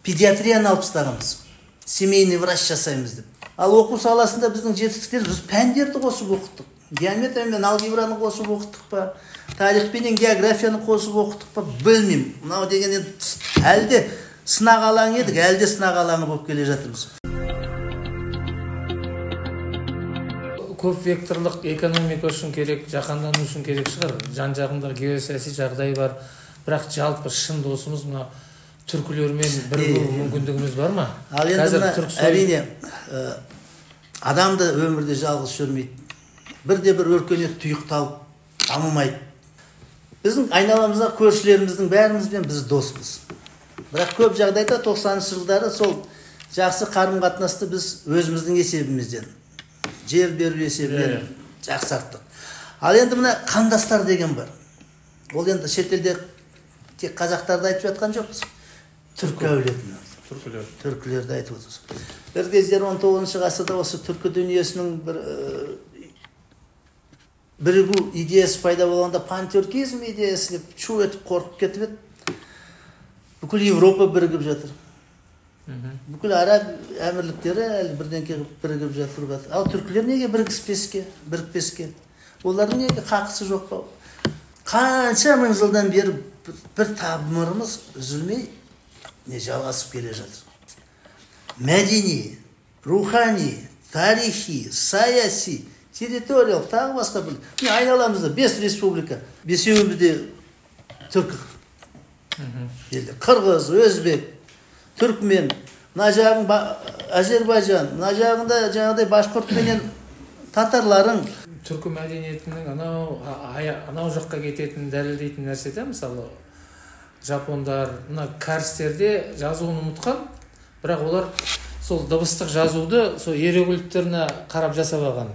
педиатрияны алып тастағанбыз. Семейный врач жасаймыз деп. Ал оқу саласында біздің жетістіктер, біз пәндерді қосып оқыттық. Геометрия мен алгебраны қосып оқыттық па, тарих пен географияны қосып оқыттық па, білмеймін. Мынау деген әлде сынақ алаңы едік, әлде сынақ алаңы болып келе жатырмыз. Көп векторлық экономика үшін керек, жаһандану үшін керек шығар. Жан-жағында геосаяси жағдай бар. Бірақ жалпы шын досымыз мына түркілермен бірігу мүмкіндігіміз бар ма? Ал енді әрине адамды өмірде жалғыз жүрмейді. Бірде-бір өркениет тұйықталып дамымайды. Біздің айналамызда көршілеріміздің бәрімізбен біз доспыз. Бірақ көп жағдайда 90-шы жылдары сол жақсы қарым-қатынасты біз өзіміздің есебімізден, жер беру есебінен жақсарттық. Ал енді мына қандастар деген бар. Ол енді шетелде тек қазақтарды айтып жатқан жоқпыз. Түркі әулетін. Түркілерді айтып отырмыз. Бір кездер 19-шы ғасырда осы түркі дүниесінің бір бірігу идеясы пайда болғанда пантюркизм идеясы деп шу етіп қорқып кетіп еді. Бүкіл Европа бірігіп жатыр. Бүкіл араб әмірліктері әлі бірдеңке бірігіп жатыр. Ал түркілер неге бірікпеске? Олардың неге қақысы жоқ па? Қанша мың жылдан бері бір табымырымыз үзілмей не жалғасып келе жатыр. Мәдени, рухани, тарихи, саяси, территориялық, тағы басқа бір. Айналамызда 5 республика, 5-еуімізде түркі. Қырғыз, өзбек, түркмен, мына жағың Әзербайжан, мына жағында жаңағыдай башқұрт менен татарларың. Түркі мәдениетінің анау жаққа кететін дәлелдейтін нәрсе де, мысалы жапондар, мына кәрістерде жазуын ұмытқан, бірақ олар сол дыбыстық жазуды сол иероглифтеріне қарап жасап алған.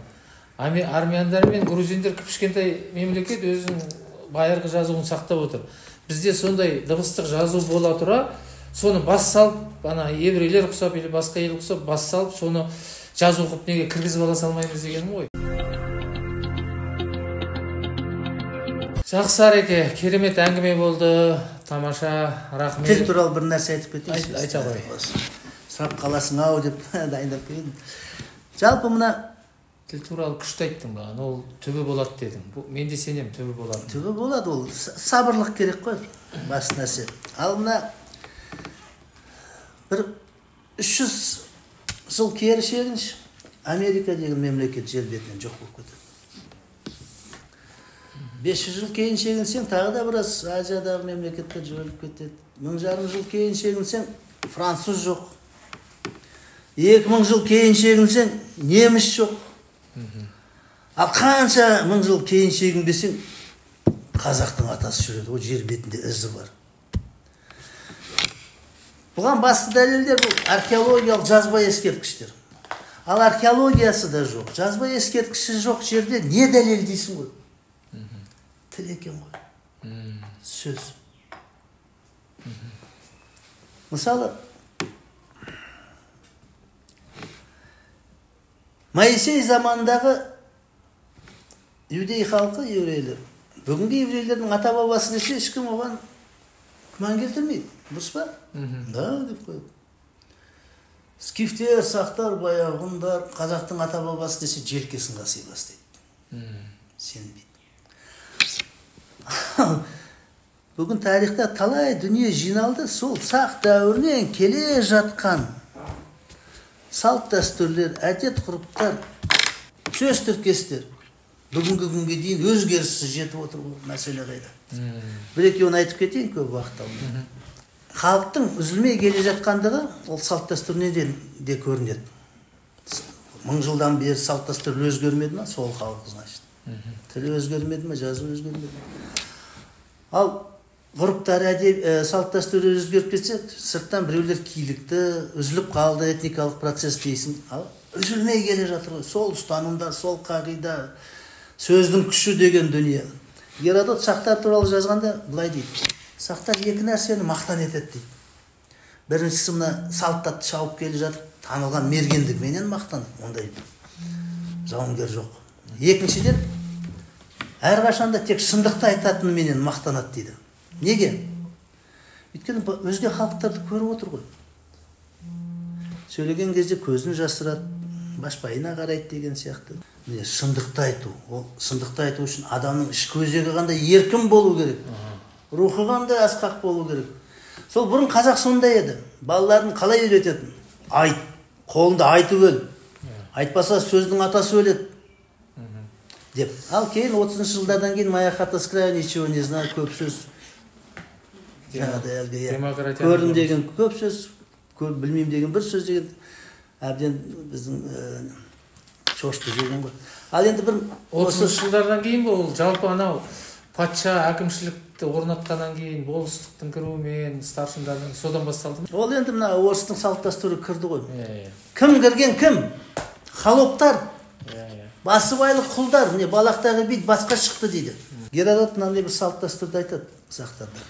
Армяндар мен грузиндер кішкентай мемлекет өзінің байырғы жазуын сақтап отыр. Бізде сондай дыбыстық жазу бола тұра, соны бас салып, еврейлер ұқсап или басқа ел ұқсап бас салып, соны жазу қып неге кіргізіп ала салмаймыз дегенім ғой. Жақсы Ареке, керемет әңгіме болды, тамаша, рахмет. Тіл туралы бір нәрсе айтып кетейінші. Айта ғой. Сұрап қаласың ау деп дайындап келдім. Жалпы мына тіл туралы күшті айттың ба, ол түбі болады дедің. Мен де сенем түбі болады. Түбі болады, ол сабырлық керек қой, басты нәрсе. Ал мына бір 300 жыл кері шегінші, Америка деген мемлекет жер бетінен жоқ болып кетеді. 500 жыл кейін шегінсең, тағы да біраз Азиядағы мемлекеттер жойылып кетеді. 1000 жыл кейін шегінсең, француз жоқ. 2000 жыл кейін шегінсең, неміс жоқ. Ал қанша 1000 жыл кейін шегінбесең, қазақтың атасы жүреді, ол жер бетінде ізі бар. Бұған басты дәлелдер бұл археологиялық жазба ескерткіштер. Ал археологиясы да жоқ, жазба ескерткіші жоқ жерде не дәлелдейсің ғой? Тіл екен ғой. Сөз. Мысалы, Моисей заманындағы иудей халқы, еврейлер, бүгінгі еврейлердің ата бабасы десе, ешкім оған күмән келтірмейді. Дұрыс па? Да, деп қойды. Скифтер, сақтар, баяғындар, қазақтың ата бабасы десе, желкесін қаси бастайды. Сенбейді. Бүгін тарихта талай дүние жиналды, сол сақ дәуірінен келе жатқан салт дәстүрлер, әдет ғұрыптар, сөз тіркестер бүгінгі күнге дейін өзгеріссіз жетіп отыр мәселе қайда. Бір-екеуін айтып кетейін, көп уақыт алмай. Халықтың үзілмей келе жатқандығы ол салт дәстүрінен де көрінеді. 1000 жылдан бері салт дәстүр өзгермеді ма? Сол халық, значит. Тілі өзгермеді ма? Жазу өзгермеді ма? Ал ғұрыптар, салт дәстүрі өзгеріп кетсе, сырттан біреулер килікті, үзіліп қалды, этникалық процесс дейсің. Ал үзілмей келе жатыр ғой. Сол ұстанымдар, сол қағида, сөздің күші деген дүние. Геродот сақтар туралы жазғанда былай дейді. Сақтар екі нәрсені мақтан етеді дейді. Біріншісі мына салттатты шауып келе жатып, танылған мергендігіменен мақтанады. Ондай жауынгер жоқ. Екіншіден, әрқашанда тек шындықты айтатынменен мақтанады дейді. Неге? Өйткені өзге халықтарды көріп отыр ғой. Сөйлеген кезде көзін жасырады, башпайына қарайды деген сияқты. Міне шындықты айту. Ол шындықты айту үшін адамның ішкі өзегі қандай еркін болу керек. Рухы қандай асқақ болу керек. Сол бұрын қазақ сондай еді. Балаларын қалай үйрететін? Айт, қолында айтып өл. Айтпаса сөздің атасы өледі. Деп. Ал кейін 30 жылдардан кейін моя хата с краю ничего не знаю, көп сөз. Көрдім деген көп сөз, білмеймін деген бір сөз деген әбден біздің шошты деген ғой. Ал енді бір 30 жылдардан кейін бұл жалпы анау патша әкімшілікті орнатқаннан кейін болыстықтың кіруімен старшындардың содан басталды ма? Ол енді мына орыстың салт дәстүрі кірді ғой. Кім кірген кім? Холоптар. Басыбайлық құлдар, міне балақтағы бит басқа шықты дейді. Геродот мынандай бір салт дәстүрді айтады сақтарда.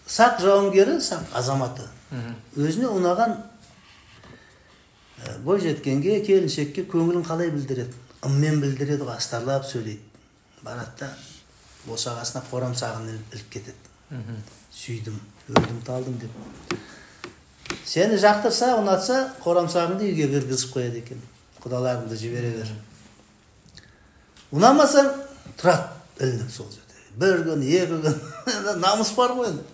Сақ жауынгері, сақ азаматы. Өзіне ұнаған бой жеткенге, келіншекке көңілін қалай білдіреді? Ыммен білдіреді, астарлап сөйлейді. Баратта босағасына қорамсағын іліп кетеді. Сүйдім, өлдім, талдым деп. Сені жақтырса, ұнатса, қорамсағыңды үйге кіргізіп қояды екен. Құдаларыңды жібере бер. Ұнамасаң, тұрады ілініп сол жерде. Бір күн, екі күн, намыс бар ғой енді.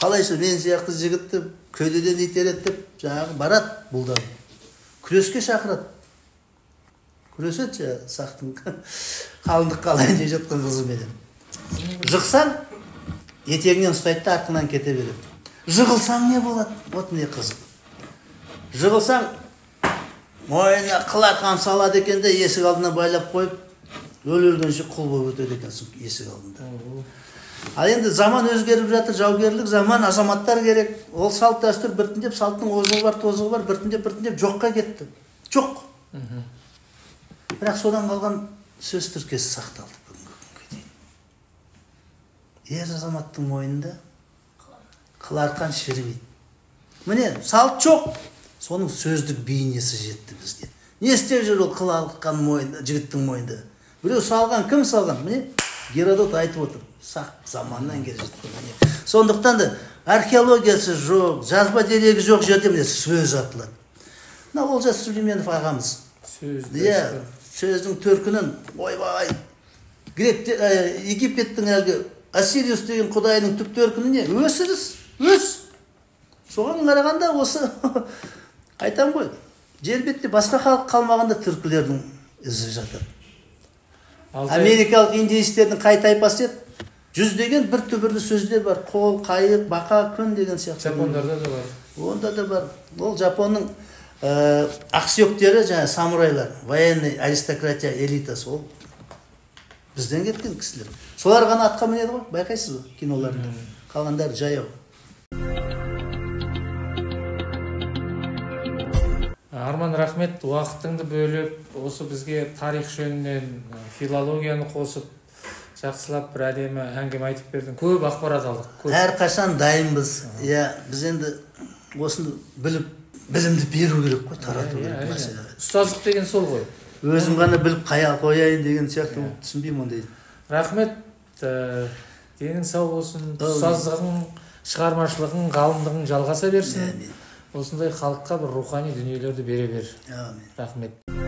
Қалайша мен сияқты жігітті көдеден итереді деп, жаңағы барады бұлдан. Күреске шақырады. Күреседі сақтың қалындық қалайын жей жатқан қызыменен. Жықсаң, етегінен ұстайды да артынан кете береді. Жығылсаң не болады? Вот не қызық. Жығылсаң, мойнына қылақан салады екен де есік алдына байлап қойып, өлгенше құл болып өтеді екенсің есік алдында. Ал енді заман өзгеріп жатыр, жаугерлік заман, азаматтар керек. Ол салт дәстүр біртіндеп, салттың озығы бар, тозығы бар, біртіндеп жоққа кетті. Жоқ. Бірақ содан қалған сөз тіркесі сақталды бүгінгі күнге дейін. Ер азаматтың мойнында қыларқан шірімейді. Міне, салт жоқ, соның сөздік бейнесі жетті бізге. Не істеп жүр ол қыларқан мойында, жігіттің мойнында? Біреу салған, кім салған? Міне, Геродот айтып отыр. Сақ заманнан келе жатқан. Сондықтан да археологиясы жоқ, жазба дерегі жоқ жерде міне сөз атылады. Мына Олжас Сүлейменов ағамыз. Сөздің төркінін, ойбай, Египеттің әлгі Осириус деген құдайының түп төркіні не? Өс. Соған қарағанда осы айтам ғой. Жер бетте басқа халық қалмағанда түркілердің ізі жатыр. Америкалық индеистердің қай тайпасы еді? 100 деген бір түбірлі сөздер бар. Қол, қайық, бақа, күн деген сияқты. Жапондарда да бар. Онда да бар. Ол Жапонның ақсүйектері, жаңа самурайлар, военный аристократия элитасы, ол бізден кеткен кісілер. Солар ғана атқа мінеді ғой, байқайсыз ба киноларында. Қалғандары жаяу. Арман, рахмет, уақытыңды бөліп, осы бізге тарих жөнінен филологияны қосып, жақсылап бір әдемі әңгіме айтып бердің. Көп ақпарат алдық. Әрқашан дайынбыз. Біз енді осыны біліп білімді беру керек қой, тарату керек мәселе. Ұстаздық деген сол ғой. Өзім ғана біліп қояйын деген сияқты түсінбеймін ондай. Рахмет, денің сау болсын, ұстаздығың, шығармашылығың, ғалымдығың жалғаса берсін. Осындай халыққа бір рухани дүниелерді бере бер. Рахмет.